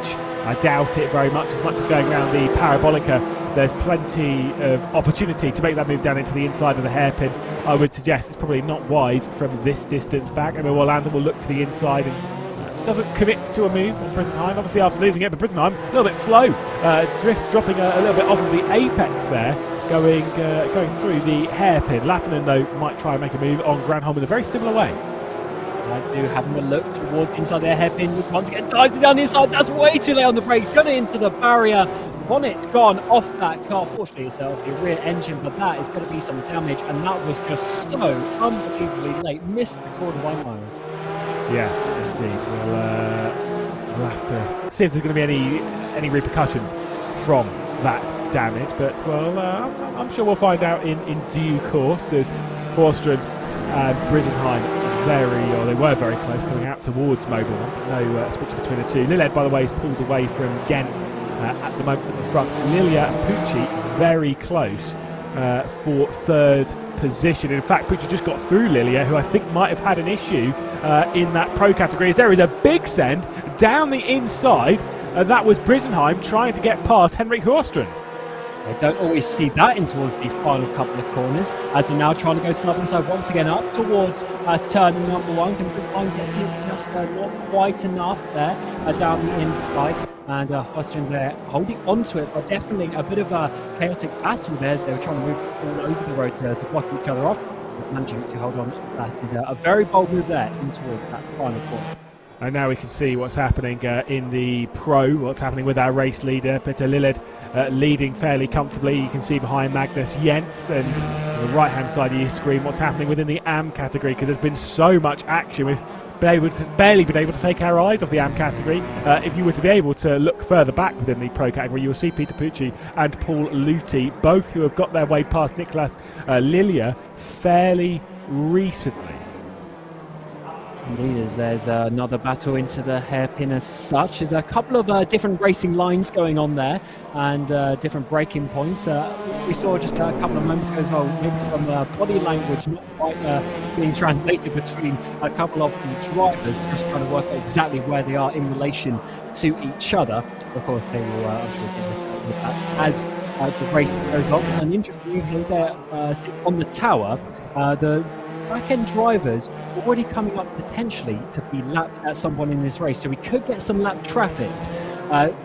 I doubt it very much. As much as going around the Parabolica, there's plenty of opportunity to make that move down into the inside of the hairpin. I would suggest it's probably not wise from this distance back. I mean, Wilander will look to the inside and doesn't commit to a move on Brisenheim. Obviously after losing it, but Brisenheim a little bit slow. Dropping a little bit off of the apex there, going through the hairpin. Lattinen, though, might try and make a move on Granholm in a very similar way.
I do having a look towards the inside of their hairpin. Once again, dives down the inside. That's way too late on the brakes. Going into the barrier. Bonnet gone off that car. Fortunately, it's obviously a rear engine, but that is going to be some damage. And that was just so unbelievably late. Missed the corner by miles.
Yeah, indeed. We'll have to see if there's going to be any repercussions from that damage. But, well, I'm sure we'll find out in due course, as Horstrand and Brisenheim they were very close coming out towards Mobile 1. No switching between the two. Lilled, by the way, is pulled away from Ghent at the moment at the front. Lilia Pucci very close for third position. In fact, Pucci just got through Lilia, who I think might have had an issue in that pro category. As there is a big send down the inside. That was Brisenheim trying to get past Henrik Horstrand.
They don't always see that in towards the final couple of corners, as they're now trying to go side by side once again up towards turn number 1. Can Brisenheim get it? Just not quite enough there down the inside. And Horstrand there holding onto it, but definitely a bit of a chaotic battle there as they were trying to move all over the road to block each other off. Managing to hold on, that is a very bold move there in towards that final corner.
And now we can see what's happening in the Pro, what's happening with our race leader, Peter Lillard, leading fairly comfortably. You can see behind Magnus Jens, and on the right-hand side of your screen what's happening within the AM category, because there's been so much action. We've barely been able to take our eyes off the AM category. If you were to be able to look further back within the Pro category, you'll see Peter Pucci and Paul Luthi, both who have got their way past Nicolas Lilia fairly recently.
Indeed, as there's another battle into the hairpin as such. There's a couple of different racing lines going on there, and different braking points. We saw just a couple of moments ago as well, maybe some body language not quite being translated between a couple of the drivers, just trying to work out exactly where they are in relation to each other. Of course, they will, I'm sure, with that as the race goes on. And interestingly, there on the tower, the back-end drivers already coming up potentially to be lapped at some point in this race, so we could get some lap traffic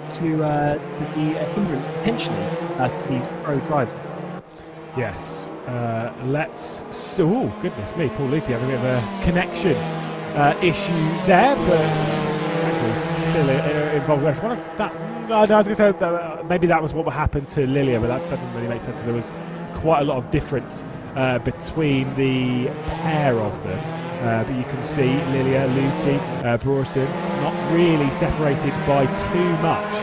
to be a hindrance potentially to these Pro drivers.
Yes, oh goodness me, Paul Luthi having a bit of a connection issue there, but he's still involved. One of that, I was going to say maybe that was what happened to Lilia, but that doesn't really make sense. There was quite a lot of difference between the pair of them, but you can see Lilia, Luthi, Broughton not really separated by too much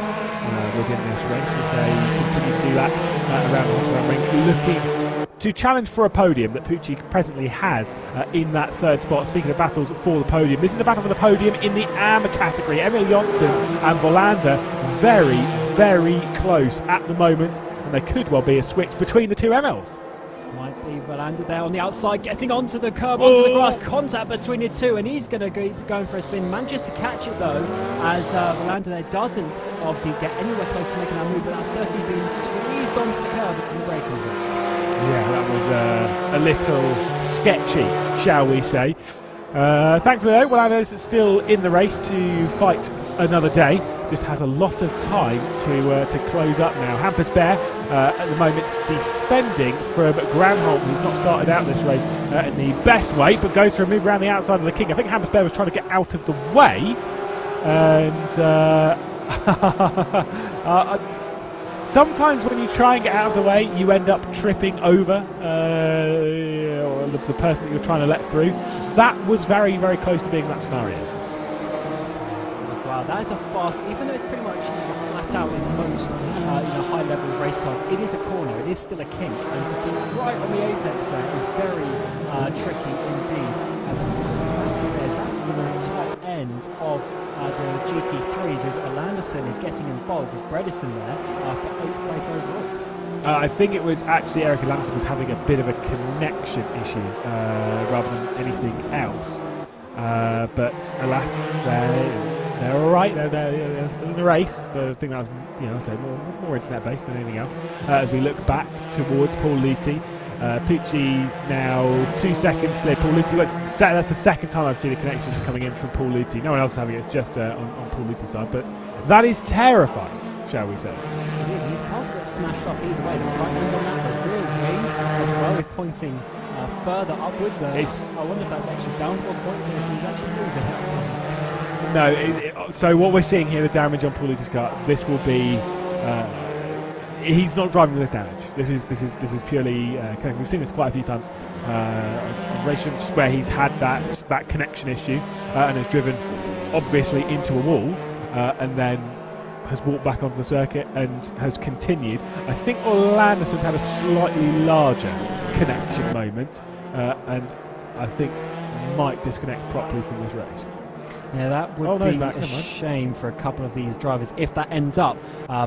within this race as they continue to do that around the Hockenheimring, looking to challenge for a podium that Pucci presently has in that third spot. Speaking of battles for the podium, this is the battle for the podium in the AM category. Emil Jonsson and Volander very, very close at the moment, and there could well be a switch between the two Emils.
Might be Volander there on the outside, getting onto the curb, onto the grass, contact between the two, and he's going to go going for a spin. Manages to catch it though, as Volander there doesn't obviously get anywhere close to making that move, but that's certainly been squeezed onto the curb and the brake comes in.
Yeah, that was a little sketchy, shall we say. Thankfully though, Volander's still in the race to fight another day. Just has a lot of time to close up now. Hampus Bear at the moment defending from Granholm, who's not started out this race in the best way, but goes for a move around the outside of the King. I think Hampus Bear was trying to get out of the way, and sometimes when you try and get out of the way, you end up tripping over the person that you're trying to let through. That was very, very close to being that scenario.
Wow, that is a fast, even though it's pretty much flat out in most high-level race cars, it is a corner, it is still a kink, and to be right on the apex there is very tricky indeed. There's that for the top end of the GT3s as Alanderson is getting involved with Bredesen there for 8th place overall.
I think it was actually Eric Alanderson was having a bit of a connection issue rather than anything else. But alas, they're all right. They're still in the race. But I think that was, more internet-based than anything else. As we look back towards Paul Luthi, Pucci's now 2 seconds clear. Paul Luthi, that's the second time I've seen a connection coming in from Paul Luthi. No one else having it. It's just on Paul Luthi's side. But that is terrifying, shall we say?
It is, and his car's a bit smashed up either way. The front end on that, the rear wing as well is pointing further upwards. I wonder if that's extra downforce points or if he's actually losing it.
No, so what we're seeing here, the damage on Paul Luthi's car, this will be... he's not driving with this damage. This is purely connected. We've seen this quite a few times on RaceRoom, where he's had that connection issue and has driven obviously into a wall and then has walked back onto the circuit and has continued. I think Alanderson's had a slightly larger connection moment and I think might disconnect properly from this race.
Yeah, that would be a shame for a couple of these drivers if that ends up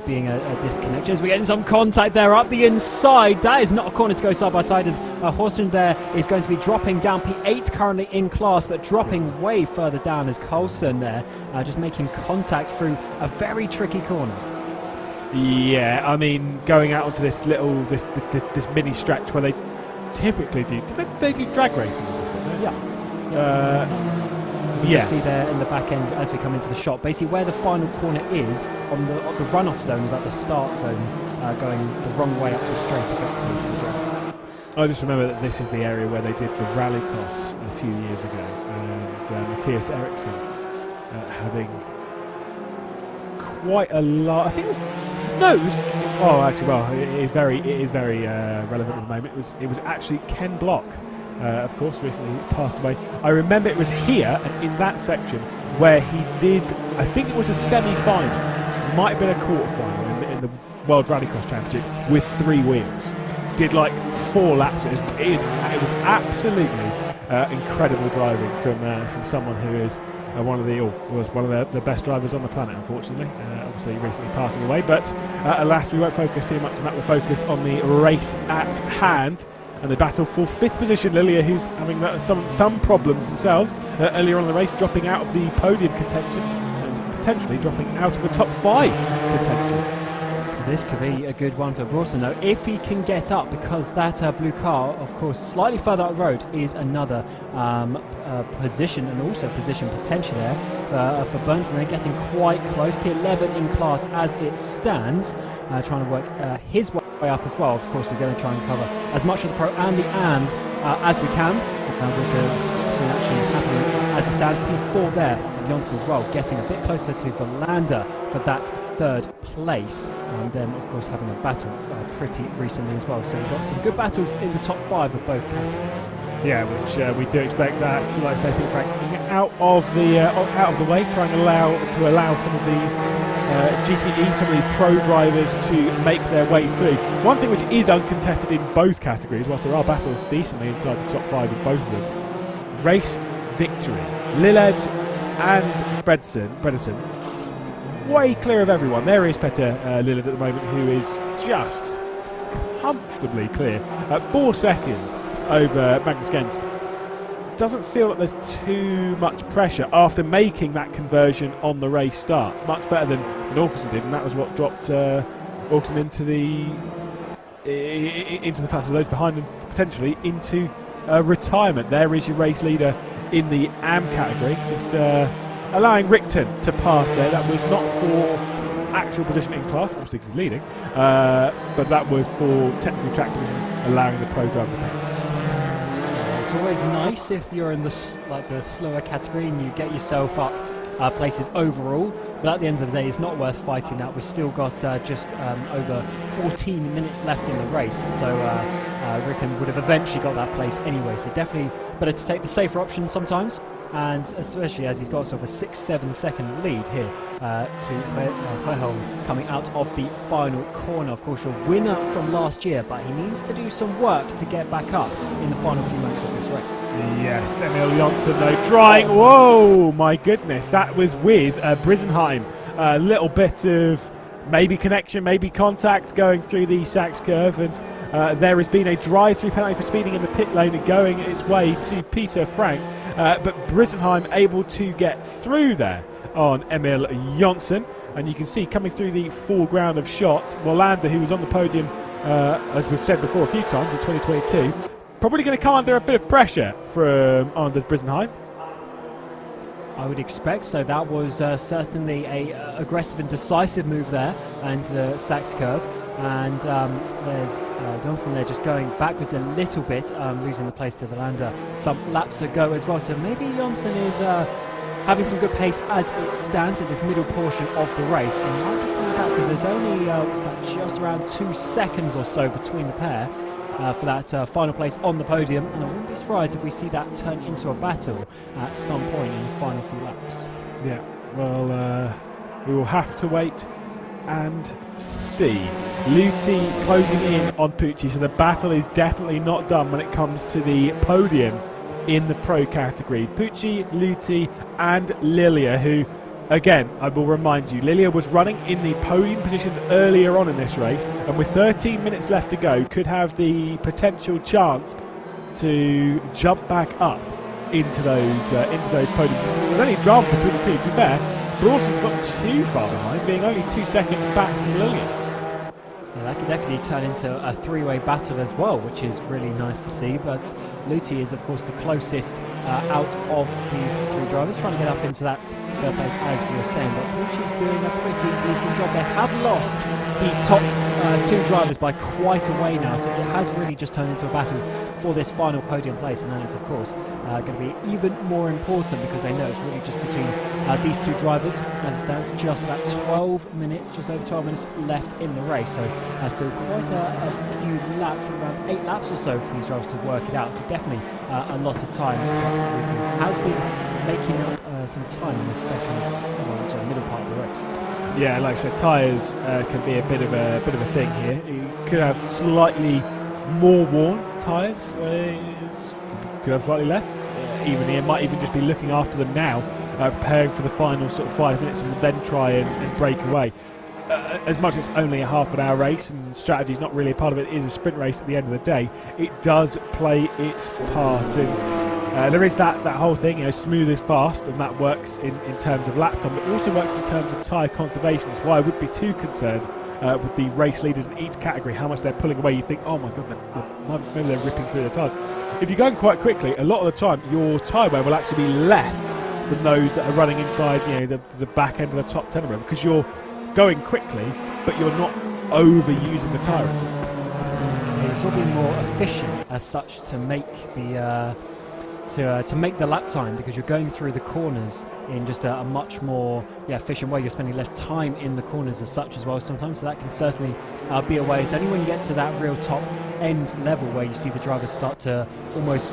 being a disconnect. As we get in some contact there up the inside, that is not a corner to go side by side as Horsten there is going to be dropping down. P8 currently in class, but dropping way further down as Coulson there just making contact through a very tricky corner.
Yeah, I mean, going out onto this little, this mini stretch where they typically do they do drag racing on this bit, don't they?
Yeah. You see there in the back end as we come into the shot, basically where the final corner is on the runoff zone is like the start zone, going the wrong way up the straight effectively for the drag cars.
I just remember that this is the area where they did the rallycross a few years ago, and Matthias Eriksson having quite a lot. I think it was no. It was, oh, actually, well, it is very relevant at the moment. It was actually Ken Block, of course, recently passed away. I remember it was here in that section where he did. I think it was a semi-final, might have been a quarter-final in the World Rallycross Championship with 3 wheels. Did like 4 laps. It was absolutely incredible driving from someone who is was one of the best drivers on the planet, unfortunately. Obviously recently passing away, but alas, we won't focus too much on that. We'll focus on the race at hand and the battle for 5th position. Lilia, who's having some problems themselves earlier on in the race, dropping out of the podium contention and potentially dropping out of the top 5 contention.
This could be a good one for Brawson, though, if he can get up, because that blue car, of course, slightly further up the road, is another position, and also position potential there for Burnson. They're getting quite close. P11 in class as it stands, trying to work his way up as well. Of course, we're going to try and cover as much of the Pro and the AMs as we can, with the screen action happening as it stands. P4 there, Jonsson as well, getting a bit closer to Verlander for that 3rd place, and then of course having a battle pretty recently as well. So we've got some good battles in the top 5 of both categories.
Yeah, which we do expect that. So like I say, Frank out of the way, trying to allow some of these GTE, some of these pro drivers to make their way through. One thing which is uncontested in both categories, whilst there are battles decently inside the top 5 of both of them, race victory. Lillard and Bredesen way clear of everyone. There is Petter Lillard at the moment, who is just comfortably clear at 4 seconds over Magnus Gens. Doesn't feel like there's too much pressure after making that conversion on the race start. Much better than Aukerson did, and that was what dropped Aukerson into the fact of those behind him potentially into retirement. There is your race leader in the AM category, just allowing Rickton to pass there. That was not for actual position in class, obviously because he's leading, but that was for technical track position, allowing the pro driver to pass.
It's always nice if you're in the slower category and you get yourself up places overall, but at the end of the day, it's not worth fighting that. We've still got just over 14 minutes left in the race, so Rickton would have eventually got that place anyway. So definitely better to take the safer option sometimes, and especially as he's got sort of a 6-7 second lead here to Qualihelm coming out of the final corner. Of course, your winner from last year, but he needs to do some work to get back up in the final few moments of this race.
Yes, Emil Jonsson though trying. Whoa, my goodness, that was with Brisenheim. A little bit of maybe connection, maybe contact going through the Sachs curve, and there has been a drive-through penalty for speeding in the pit lane and going its way to Peter Frank. But Brisenheim able to get through there on Emil Jonsson, and you can see coming through the foreground of shots, Verlander, who was on the podium, as we've said before a few times in 2022, probably going to come under a bit of pressure from Anders Brisenheim.
I would expect so. That was certainly a aggressive and decisive move there, and the Sachs curve. And there's Jonsson there just going backwards a little bit, losing the place to Verlander some laps ago as well. So maybe Jonsson is having some good pace as it stands at this middle portion of the race, and might be coming back because there's only just around 2 seconds or so between the pair for that final place on the podium, and I wouldn't be surprised if we see that turn into a battle at some point in the final few laps.
Yeah, well, we will have to wait and see. Luthi closing in on Pucci, so the battle is definitely not done when it comes to the podium in the pro category. Pucci, Luthi and Lilia, who, again, I will remind you, Lilia was running in the podium positions earlier on in this race, and with 13 minutes left to go, could have the potential chance to jump back up into those podium positions. There's only drama between the two, to be fair. Brawson's not too far behind, being only 2 seconds back from Lilia.
Yeah, that could definitely turn into a 3-way battle as well, which is really nice to see. But Luthi is, of course, the closest out of these 3 drivers, trying to get up into that third place, as you're saying, but Porsche's doing a pretty decent job. They have lost the top two drivers by quite a way now, so it has really just turned into a battle for this final podium place, and that is, of course, going to be even more important because they know it's really just between these two drivers. As it stands, just about 12 minutes, just over 12 minutes left in the race, so still quite a few laps, around 8 laps or so for these drivers to work it out, so definitely a lot of time. But has been making up some time in the middle part of the race.
Yeah, like I said, tyres can be a bit of a thing here. You could have slightly more worn tyres, could have slightly less. Even here, might even just be looking after them now, preparing for the final sort of 5 minutes, and then try and break away. As much as it's only a half-an-hour race and strategy is not really a part of it, it is a sprint race at the end of the day, it does play its part. And there is that whole thing, you know, smooth is fast, and that works in terms of lap time, but it also works in terms of tyre conservation. That's why I would be too concerned with the race leaders in each category, how much they're pulling away. You think, oh my god, maybe they're ripping through the tyres. If you're going quite quickly, a lot of the time your tyre wear will actually be less than those that are running inside, you know, the back end of the top 10 of them, because you're going quickly, but you're not overusing the tyre at all.
It's all being more efficient as such to make the to make the lap time, because you're going through the corners in just a much more efficient way. You're spending less time in the corners as such as well sometimes, so that can certainly be a way. It's only when you get to that real top end level where you see the drivers start to almost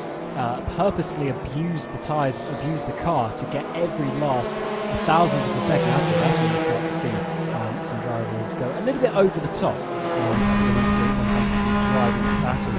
purposefully abuse the tyres, abuse the car to get every last thousandths of a second out of it. That's when you start to see some drivers go a little bit over the top when it comes to the driving battle.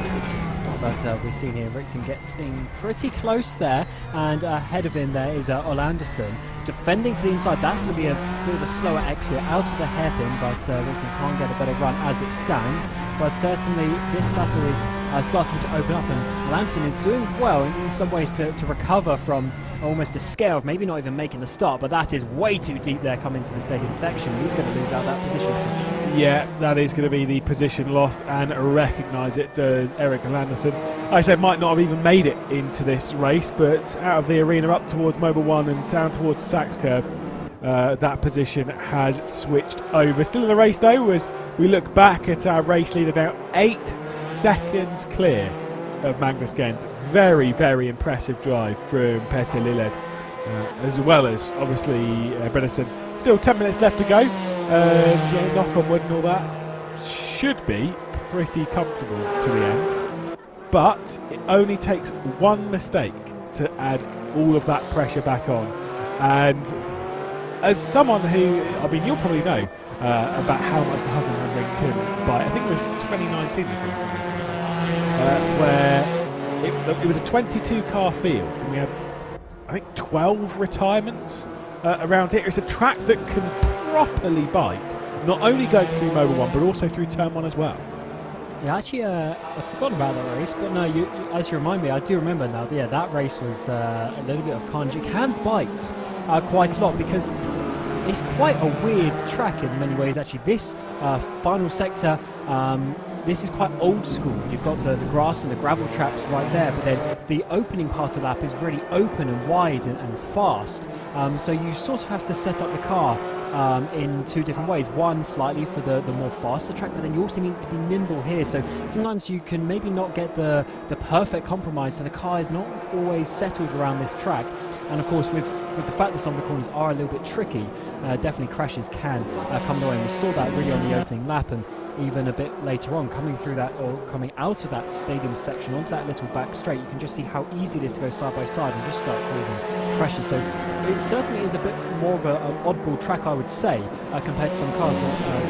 But we've seen here Rickson getting pretty close there, and ahead of him there is Olanderson defending to the inside. That's going to be a bit of a slower exit out of the hairpin, but Rickson can't get a better run as it stands. But certainly this battle is starting to open up, and Olanderson is doing well in some ways to recover from almost a scare of maybe not even making the start, but that is way too deep there coming to the stadium section. He's going to lose out that position potentially.
Yeah, that is going to be the position lost, and recognise it does Eric Olanderson. I said might not have even made it into this race, but out of the arena up towards Mobile 1 and down towards Sachs Curve, that position has switched over. Still in the race though, as we look back at our race leader now, 8 seconds clear of Magnus Gent. Very, very impressive drive from Petter Lilled, as well as obviously Bredesen. Still 10 minutes left to go, and knock on wood and all that, should be pretty comfortable to the end. But it only takes one mistake to add all of that pressure back on. And as someone who, I mean, you'll probably know about how much the Hockenheimring can bite. I think it was 2019, where it was a 22-car field, and we had, I think, 12 retirements around here. It's a track that can properly bite, not only going through Mobile 1, but also through Turn 1 as well.
Yeah, actually, I forgot about that race, but no, as you remind me, I do remember now. Yeah, that race was a little bit of carnage. It can bite quite a lot because it's quite a weird track in many ways, actually. This final sector, this is quite old school. You've got the grass and the gravel traps right there, but then the opening part of the lap is really open and wide and fast. So you sort of have to set up the car in 2 different ways. One, slightly for the more faster track, but then you also need to be nimble here. So sometimes you can maybe not get the perfect compromise, so the car is not always settled around this track. And of course, with the fact that some of the corners are a little bit tricky, definitely crashes can come the way. And we saw that really on the opening lap, and even a bit later on, coming through that or coming out of that stadium section onto that little back straight, you can just see how easy it is to go side by side and just start causing crashes. So it certainly is a bit more of an oddball track, I would say, compared to some cars,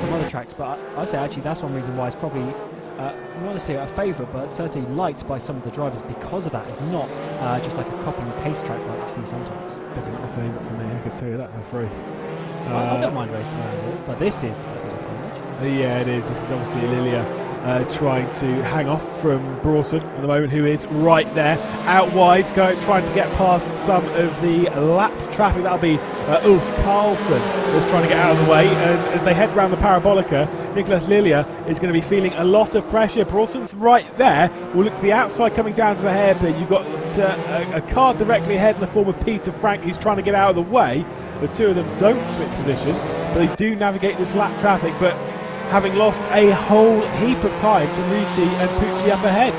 some other tracks. But I'd say actually that's one reason why it's probably not necessarily a favourite, but certainly liked by some of the drivers because of that. It's not just like a copy and paste track like we see sometimes.
Definitely not a favourite for me, I can tell you that for free.
I don't mind racing around it, but this is a bit of carnage.
Yeah, it is. This is obviously Lilia trying to hang off from Brawson at the moment, who is right there out wide, trying to get past some of the lap traffic. That'll be Ulf Carlson that's trying to get out of the way, and as they head round the Parabolica, Nicholas Lilia is going to be feeling a lot of pressure. Brawson's right there. We'll look to the outside coming down to the hairpin. You've got a car directly ahead in the form of Peter Frank, who's trying to get out of the way. The two of them don't switch positions, but they do navigate this lap traffic, but having lost a whole heap of time to Luti and Pucci up ahead.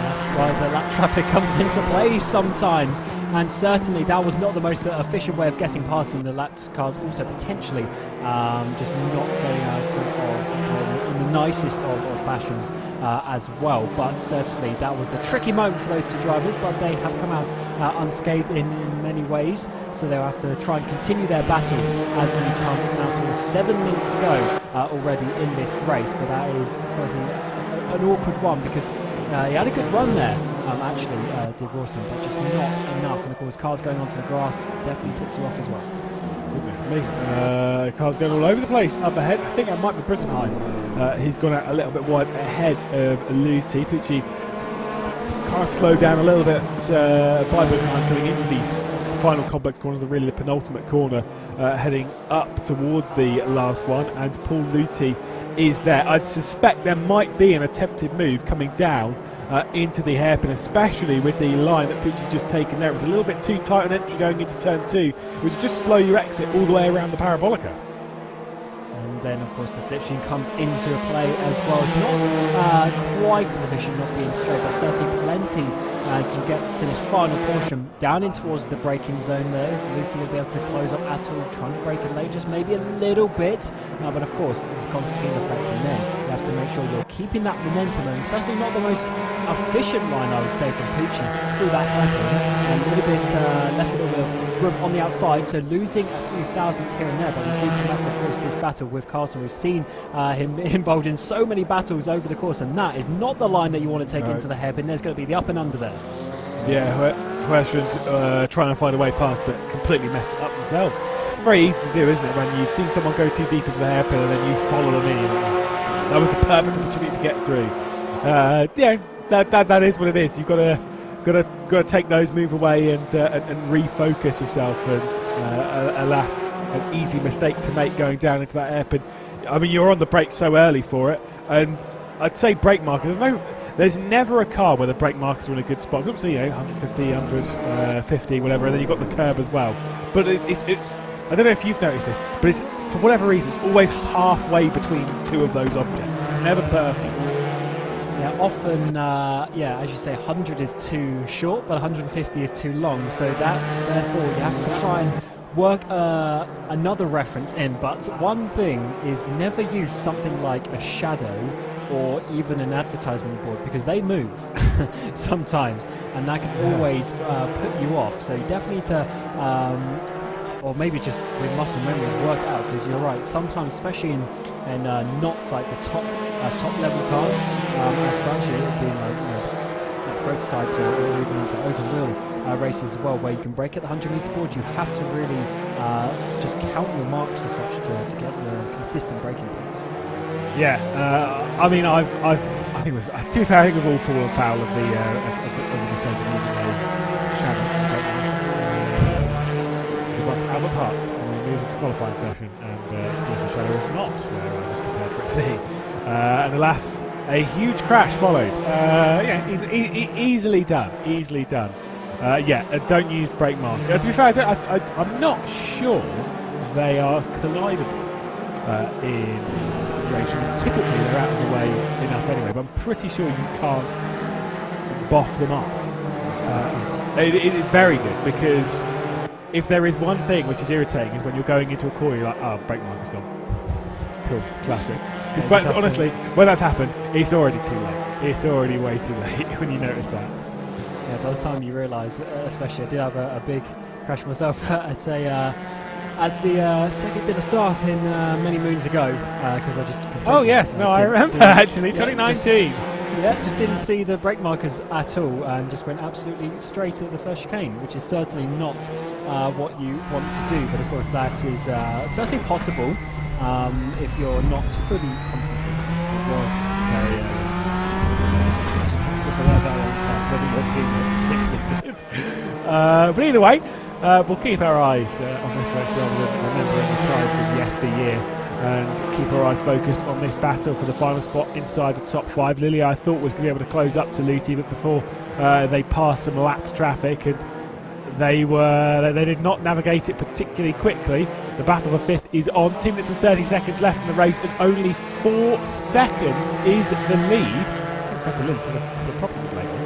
That's why the lap traffic comes into play sometimes, and certainly that was not the most efficient way of getting past them. The lap cars also potentially just not getting out in the nicest of fashions as well, but certainly that was a tricky moment for those two drivers, but they have come out unscathed in many ways, so they'll have to try and continue their battle as we come now to 7 minutes to go already in this race. But that is certainly an awkward one, because he had a good run there, actually, did Rawson, but just not enough. And of course, cars going onto the grass definitely puts you off as well.
Goodness me. Cars going all over the place up ahead. I think that might be Brittenheim. He's gone out a little bit wide ahead of Luti. Pucci kind of slowed down a little bit by Brittenheim coming into the final complex corner, really the penultimate corner, heading up towards the last one, and Paul Luti is there. I'd suspect there might be an attempted move coming down into the hairpin, especially with the line that Pucci's just taken there. It was a little bit too tight on entry going into turn 2, which would just slow your exit all the way around the Parabolica.
And then, of course, the slipstream comes into play as well. It's not quite as efficient, not being straight, but certainly plenty as you get to this final portion down in towards the braking zone. There is Lucy will be able to close up at all, trying to break it late just maybe a little bit, but of course it's concertina effect, and then you have to make sure you're keeping that momentum, and certainly not the most efficient line, I would say, from Pucci through that hairpin. A little bit left a little bit of room on the outside, so losing a few thousandths here and there. But we do come back to, of course, this battle with Carlson. We've seen him involved in so many battles over the course, and that is not the line that you want to take into the hairpin. There's going to be the up and under there.
Yeah, Huerstrand trying to find a way past, but completely messed it up themselves. Very easy to do, isn't it, when you've seen someone go too deep into the hairpin and then you follow them in. That was the perfect opportunity to get through. Yeah, that is what it is. You've got to take those, move away, and refocus yourself. And alas, an easy mistake to make going down into that hairpin. I mean, you're on the brake so early for it, and I'd say brake markers. There's never a car where the brake markers are in a good spot. Obviously, 150, 150, whatever, and then you've got the curb as well. But it's I don't know if you've noticed this, but it's, for whatever reason, it's always halfway between two of those objects. It's never perfect.
Yeah, often, as you say, 100 is too short, but 150 is too long. So therefore, you have to try and work another reference in. But one thing is, never use something like a shadow or even an advertisement board, because they move sometimes, and that can always put you off. So you definitely need to, or maybe just with muscle memories, work out, because you're right, sometimes, especially in not like the top level cars, as such, it being like prototypes or even into open wheel races as well, where you can break at the 100-meter board, you have to really just count your marks as such to get the consistent braking points.
Yeah, I mean, I think to be fair, I think we've all fallen foul of the mistake of using a shadow. We got to Albert Park and we moved into qualifying session, and of course the shadow is not where I was prepared for it to be. And alas, a huge crash followed. Easily done. Don't use brake markers. To be fair, I'm not sure they are collidable in RaceRoom. Typically they're out of the way enough anyway, but I'm pretty sure you can't boff them off. It is very good, because if there is one thing which is irritating, is when you're going into a corner, you're like, oh, brake marker's gone. Cool, classic. Because honestly, when that's happened, it's already too late. It's already way too late when you notice that.
Yeah, by the time you realise, especially, I did have a big crash myself at the Circuit de la Sarthe in many moons ago, because I just...
Oh yes, no, I remember actually, 2019.
Just didn't see the brake markers at all, and just went absolutely straight at the first chicane, which is certainly not what you want to do. But of course, that is certainly possible if you're not fully concentrated. It was
But either way, we'll keep our eyes on this race rather than remembering the tides of yesteryear, and keep our eyes focused on this battle for the final spot inside the top 5. Lilly, I thought, was going to be able to close up to Luthi, but before they passed some lapped traffic, and they did not navigate it particularly quickly. The battle for 5th is on. 2 minutes and 30 seconds left in the race, and only 4 seconds is the lead. Peter Lilled's had a couple of problems lately.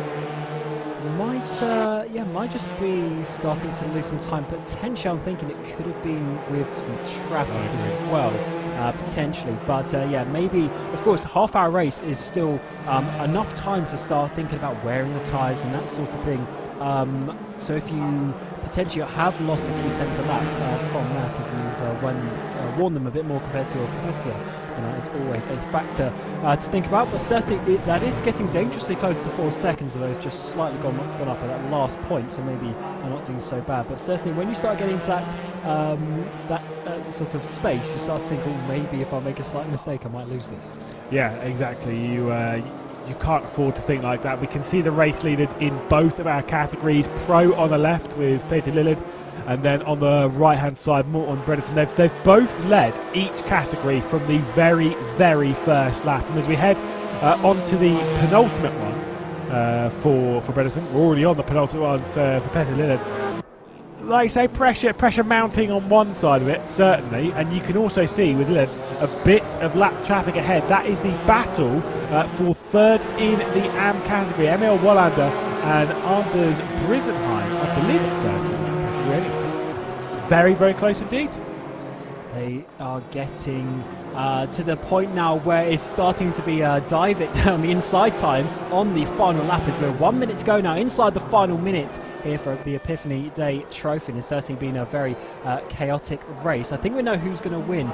Might just be starting to lose some time. Potentially, I'm thinking it could have been with some traffic as well, potentially. But maybe, of course, half-hour race is still enough time to start thinking about wearing the tyres and that sort of thing. So if you potentially have lost a few tenths of lap from that, if you've worn them a bit more compared to your competitor, it's always a factor to think about. But certainly that is getting dangerously close to 4 seconds, although it's just slightly gone up at that last point, so maybe I'm not doing so bad. But certainly when you start getting into that sort of space, you start to think, oh, maybe if I make a slight mistake I might lose this.
Yeah, exactly. You can't afford to think like that. We can see the race leaders in both of our categories. Pro on the left with Peter Lilled, and then on the right-hand side, Morten Bredesen. They've both led each category from the very, very first lap. And as we head onto the penultimate one for Bredesen, we're already on the penultimate one for Peter Lilled. Like I say, pressure mounting on one side of it, certainly, and you can also see with Lilled a bit of lap traffic ahead. That is the battle for 3rd in the AM category. Emil Wallander and Anders Brisenheim, I believe it's 3rd in that category anyway. Very, very close indeed.
They are getting to the point now where it's starting to be dive it down the inside time on the final lap, as we're 1 minute to go now inside the final minute here for the Epiphany Day Trophy. And it's certainly been a very chaotic race. I think we know who's going to win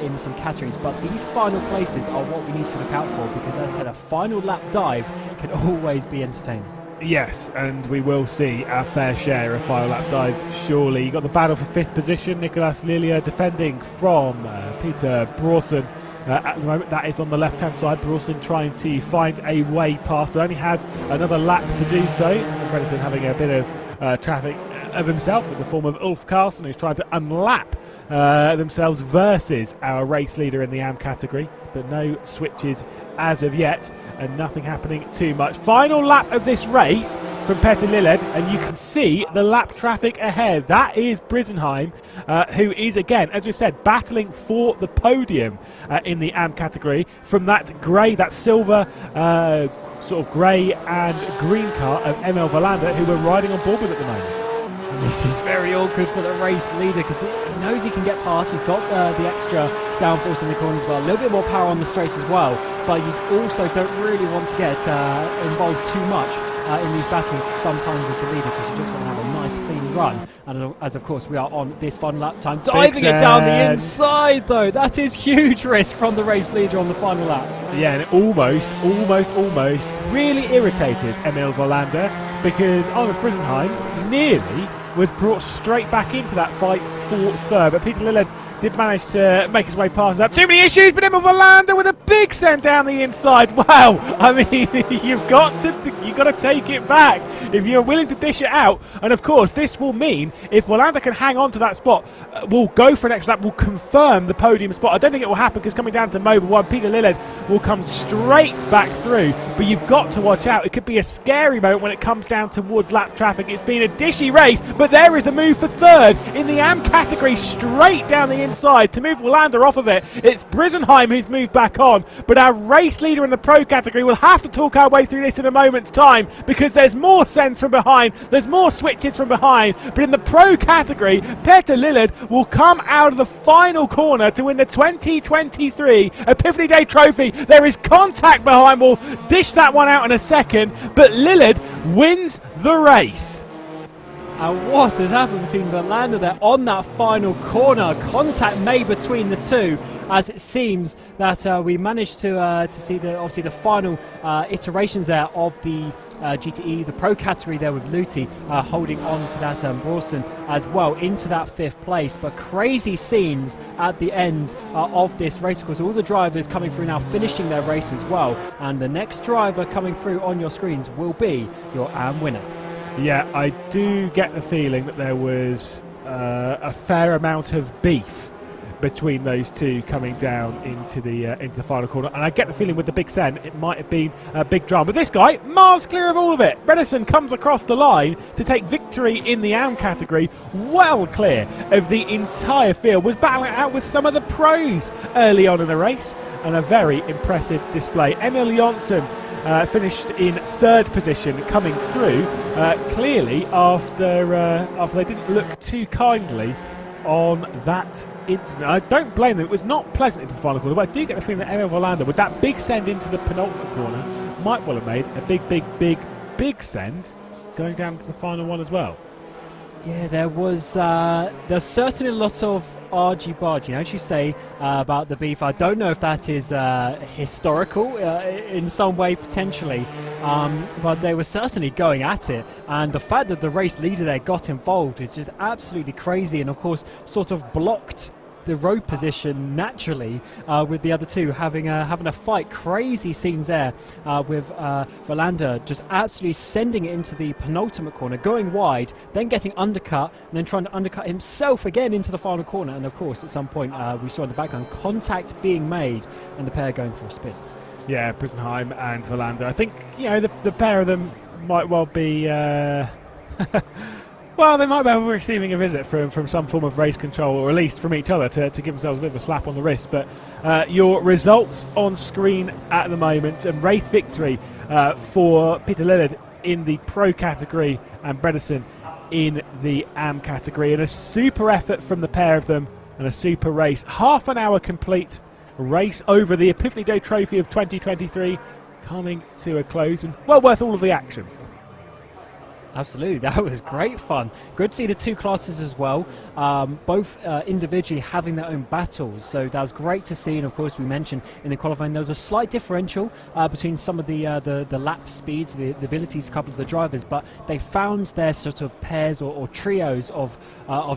in some categories, but these final places are what we need to look out for, because as I said, a final lap dive can always be entertaining.
Yes, and we will see our fair share of final lap dives, surely. You've got the battle for 5th position. Nicolas Lilia defending from Peter Bråsen. At the moment, that is on the left-hand side. Bråsen trying to find a way past, but only has another lap to do so. Bredesen having a bit of traffic of himself in the form of Ulf Carlson, who's trying to unlap themselves versus our race leader in the AM category, but no switches as of yet, and nothing happening too much. Final lap of this race from Peter Lilled, and you can see the lap traffic ahead. That is Brisenheim, who is, again, as we've said, battling for the podium in the AM category from that silver sort of grey and green car of Emil Wallander, who we're riding on board with at the moment.
And this is very awkward for the race leader, because he knows he can get past. He's got the extra downforce in the corners as well, a little bit more power on the straights as well, but you also don't really want to get involved too much in these battles sometimes as the leader, because you just want to have a nice clean run. And as of course we are on this final lap time, diving it down the inside though. That is huge risk from the race leader on the final lap.
Yeah, and it almost really irritated Emil Wallander, because Anders Brisenheim nearly was brought straight back into that fight for 3rd. But Peter Lilled did manage to make his way past that. Too many issues, but Emil Wallander with a big send down the inside. Wow, I mean, you've got to take it back if you're willing to dish it out. And of course, this will mean if Wallander can hang on to that spot, we'll go for an extra lap, will confirm the podium spot. I don't think it will happen, because coming down to Mobile 1, Peter Lilled will come straight back through. But you've got to watch out. It could be a scary moment when it comes down towards lap traffic. It's been a dishy race, but there is the move for 3rd in the AM category, straight down the inside to move Wallander off of it. It's Brisenheim who's moved back on, but our race leader in the pro category will have to talk our way through this in a moment's time, because there's more sends from behind, there's more switches from behind. But in the pro category, Peter Lilled will come out of the final corner to win the 2023 Epiphany Day Trophy. There is contact behind. We'll dish that one out in a second, but Lilled wins the race.
And what has happened between Verlander there on that final corner? Contact made between the two, as it seems that we managed to see obviously the final iterations there of the GTE, the Pro category there with Luthi holding on to that Brawson as well into that 5th place. But crazy scenes at the end of this race. Of course, all the drivers coming through now finishing their race as well. And the next driver coming through on your screens will be your AM winner.
Yeah, I do get the feeling that there was a fair amount of beef between those two coming down into the final corner, and I get the feeling with the Big Sen it might have been a big drama. But this guy, miles clear of all of it. Bredesen comes across the line to take victory in the AM category, well clear of the entire field, was battling it out with some of the pros early on in the race, and a very impressive display. Emil Jonsson finished in 3rd position, coming through clearly after they didn't look too kindly on that incident. I don't blame them. It was not pleasant into the final corner, but I do get the feeling that Emil Verlander, with that big send into the penultimate corner, might well have made a big send going down to the final one as well.
Yeah, there's certainly a lot of argy-bargy, as you say, about the beef. I don't know if that is historical in some way, potentially, but they were certainly going at it. And the fact that the race leader there got involved is just absolutely crazy, and of course sort of blocked the road position naturally with the other two having a fight. Crazy scenes there with Verlander just absolutely sending it into the penultimate corner, going wide, then getting undercut, and then trying to undercut himself again into the final corner. And of course, at some point we saw in the background contact being made and the pair going for a spin. Yeah,
Prisenheim and Verlander. I think the pair of them might well be. Well, they might be receiving a visit from some form of race control, or at least from each other, to give themselves a bit of a slap on the wrist. But your results on screen at the moment, and race victory for Peter Lillard in the Pro category and Bredesen in the AM category. And a super effort from the pair of them, and a super race. Half an hour complete race over the Epiphany Day Trophy of 2023 coming to a close, and well worth all of the action.
Absolutely, that was great fun. Good to see the two classes as well, both individually having their own battles. So that was great to see. And of course, we mentioned in the qualifying there was a slight differential between some of the lap speeds, the abilities of a couple of the drivers, but they found their sort of pairs or trios of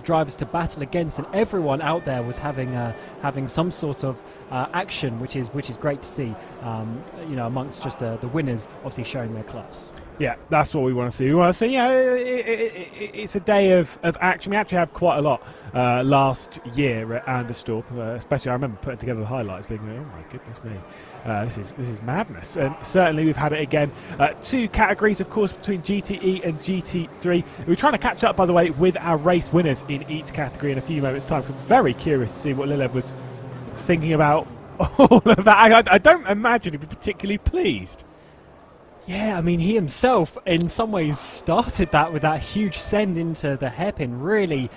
drivers to battle against, and everyone out there was having some sort of action, which is great to see. Amongst just the winners, obviously showing their class.
Yeah, that's what we want to see. We want to see, it's a day of action. We actually had quite a lot last year at Anderstorp, especially I remember putting together the highlights, being, oh my goodness me, this is madness. And certainly we've had it again. 2 categories, of course, between GTE and GT3. We're trying to catch up, by the way, with our race winners in each category in a few moments' time, because I'm very curious to see what Lillard was thinking about all of that. I don't imagine he'd be particularly pleased.
Yeah, I mean, he himself, in some ways, started that with that huge send into the hairpin, really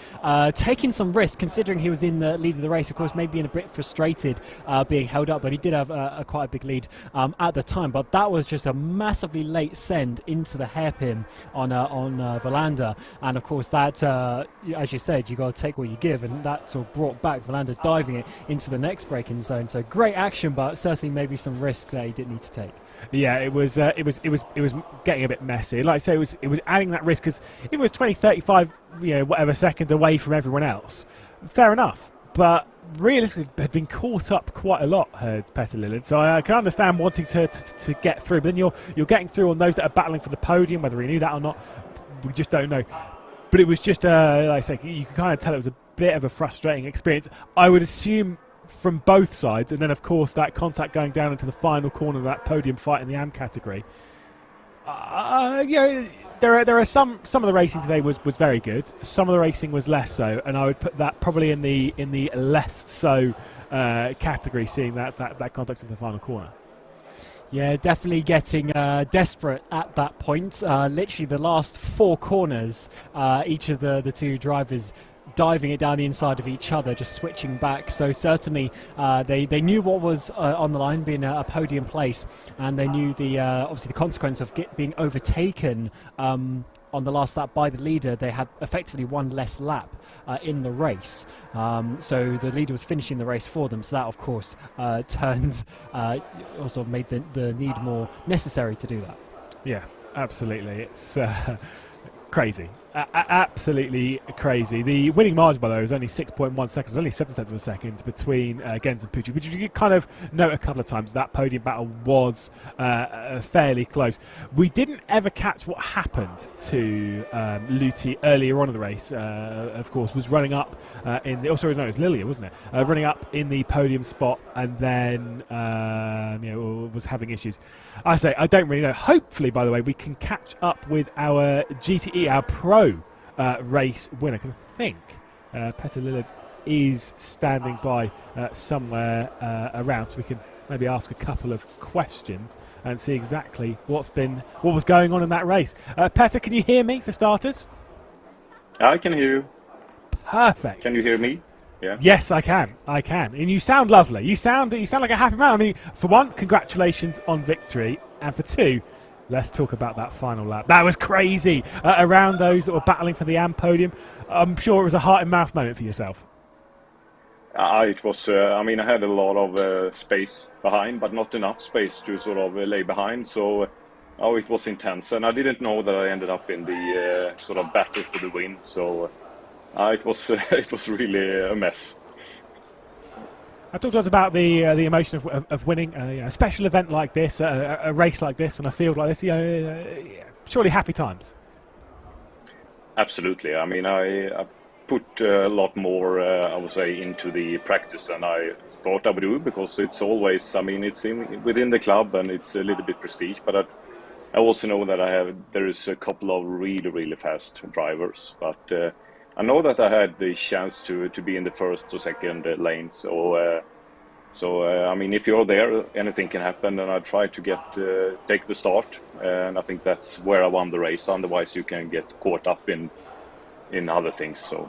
taking some risk, considering he was in the lead of the race. Of course, maybe being a bit frustrated being held up, but he did have quite a big lead at the time. But that was just a massively late send into the hairpin on Verlander. And, of course, that, as you said, you got to take what you give, and that sort of brought back Verlander diving it into the next braking zone. So great action, but certainly maybe some risk that he didn't need to take.
Yeah, it was getting a bit messy. Like I say, it was adding that risk, because if it was 20, 35, whatever seconds away from everyone else, fair enough. But realistically, had been caught up quite a lot, Peter Lillard. So I can understand wanting to get through, but then you're getting through on those that are battling for the podium, whether he knew that or not, we just don't know. But it was just, like I say, you can kind of tell it was a bit of a frustrating experience. I would assume from both sides, and then of course that contact going down into the final corner of that podium fight in the AM category. There are some of the racing today was very good. Some of the racing was less so, and I would put that probably in the less so category, seeing that contact in the final corner.
Yeah, definitely getting desperate at that point. Literally the last 4 corners, each of the two drivers diving it down the inside of each other, just switching back. So certainly they knew what was on the line, being a podium place, and they knew the obviously the consequence of being overtaken on the last lap by the leader. They had effectively one less lap in the race, so the leader was finishing the race for them. So that, of course, also made the need more necessary to do that.
Yeah, absolutely. It's crazy. Absolutely crazy. The winning margin, by the way, was only 6.1 seconds, only 7 tenths of a second between Gens and Pucci, which you could kind of note a couple of times. That podium battle was fairly close. We didn't ever catch what happened to Luthi earlier on in the race. Of course, was running up in the. Oh, sorry, no, it was Lilia, wasn't it? Running up in the podium spot, and then was having issues. I say I don't really know. Hopefully, by the way, we can catch up with our GTE, our Pro race winner, because I think Petter Lillard is standing by somewhere around, so we can maybe ask a couple of questions and see exactly what was going on in that race. Petter, can you hear me for starters?
I can hear you.
Perfect.
Can you hear me? Yeah.
Yes, I can. And you sound lovely. You sound like a happy man. I mean, for one, congratulations on victory, and for two, let's talk about that final lap. That was crazy. Around those that were battling for the AM podium, I'm sure it was a heart-in-mouth moment for yourself.
It was, I had a lot of space behind, but not enough space to sort of lay behind. So it was intense. And I didn't know that I ended up in the sort of battle for the win. So it was really a mess.
Talk to us about the emotion of winning a special event like this, a race like this, on a field like this. Surely happy times.
Absolutely. I put a lot more, I would say, into the practice than I thought I would do, because it's always, it's within the club and it's a little bit prestige. But I also know that there is a couple of really, really fast drivers. But I know that I had the chance to be in the first or second lane. So if you're there, anything can happen. And I try to take the start. And I think that's where I won the race. Otherwise, you can get caught up in other things. So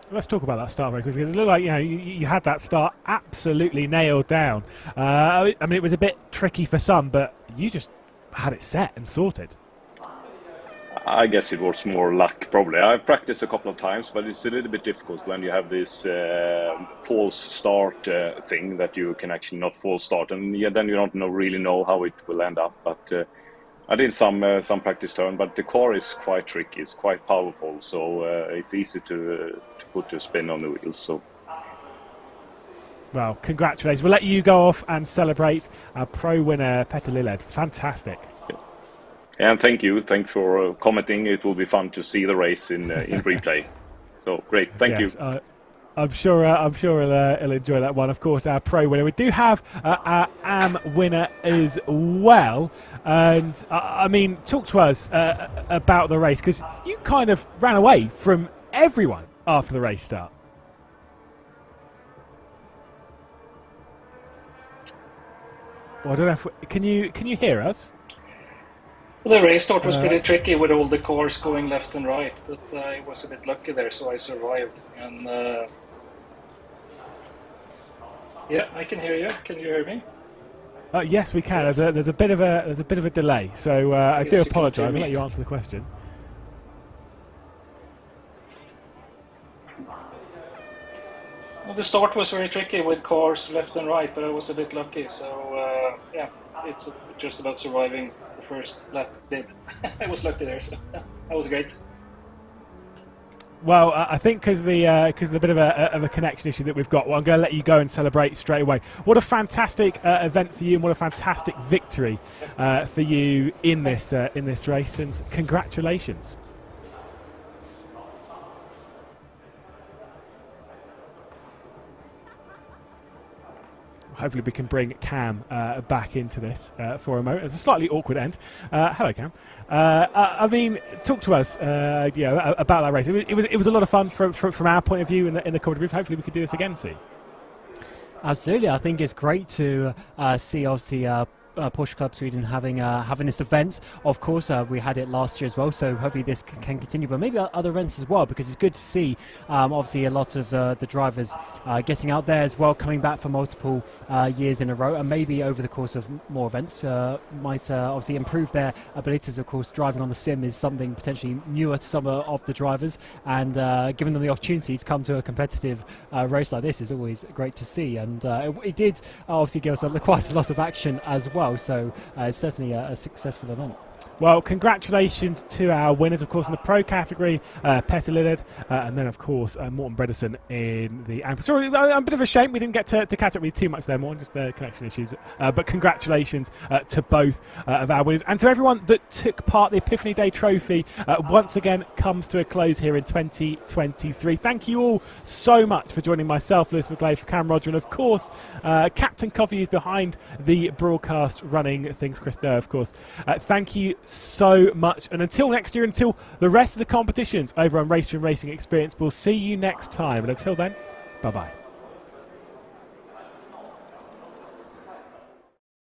let's talk about that start very quickly, because it looked like you had that start absolutely nailed down. It was a bit tricky for some, but you just had it set and sorted.
I guess it was more luck, probably. I practiced a couple of times, but it's a little bit difficult when you have this false start thing that you can actually not false start, and then you don't really know how it will end up. But I did some practice turn, but the car is quite tricky. It's quite powerful, so it's easy to put a spin on the wheels. So.
Well, congratulations. We'll let you go off and celebrate our pro winner, Petter Lillard. Fantastic.
And thank you. Thanks for commenting. It will be fun to see the race in replay. So great. Thank you.
I'm sure he'll enjoy that one. Of course, our pro winner. We do have our AM winner as well. And talk to us about the race, because you kind of ran away from everyone after the race start. Well, I don't know if can you hear us?
The race start was pretty tricky with all the cars going left and right, but I was a bit lucky there, so I survived. And I can hear you. Can you hear me?
Yes, we can. Yes. There's a bit of a delay, so I do apologise. I'll let you answer the question.
Well, the start was very tricky with cars left and right, but I was a bit lucky. So it's just about surviving the first lap. I was lucky there, so that was great.
Well, I think because the bit of a connection issue that we've got, I'm going to let you go and celebrate straight away. What a fantastic event for you, and what a fantastic victory for you in this race, and congratulations. Hopefully we can bring Cam back into this for a moment. It's a slightly awkward end. Hello, Cam. Talk to us about that race. It was a lot of fun from our point of view in the commentary booth. Hopefully we could do this again soon.
Absolutely. I think it's great to see, obviously, Porsche Club Sweden having this event. Of course, we had it last year as well, so hopefully this can continue, but maybe other events as well, because it's good to see obviously a lot of the drivers getting out there as well, coming back for multiple years in a row, and maybe over the course of more events might obviously improve their abilities. Of course, driving on the sim is something potentially newer to some of the drivers, and giving them the opportunity to come to a competitive race like this is always great to see, and it did obviously give us quite a lot of action as well, so it's certainly a successful event.
Well, congratulations to our winners, of course, in the pro category, Petter Lillard, and then, of course, Morten Bredesen in the AMP. Sorry, a bit of a shame we didn't get to catch up with you too much there, Morten, just connection issues. But congratulations to both of our winners. And to everyone that took part, the Epiphany Day Trophy once again comes to a close here in 2023. Thank you all so much for joining myself, Lewis McGlade, for Cam Rodger, and, of course, Captain Coffee, who's behind the broadcast running things, Chris Durr, of course. Thank you so much, and until next year, until the rest of the competitions over on RaceRoom Racing Experience, we'll see you next time, and until then, bye bye.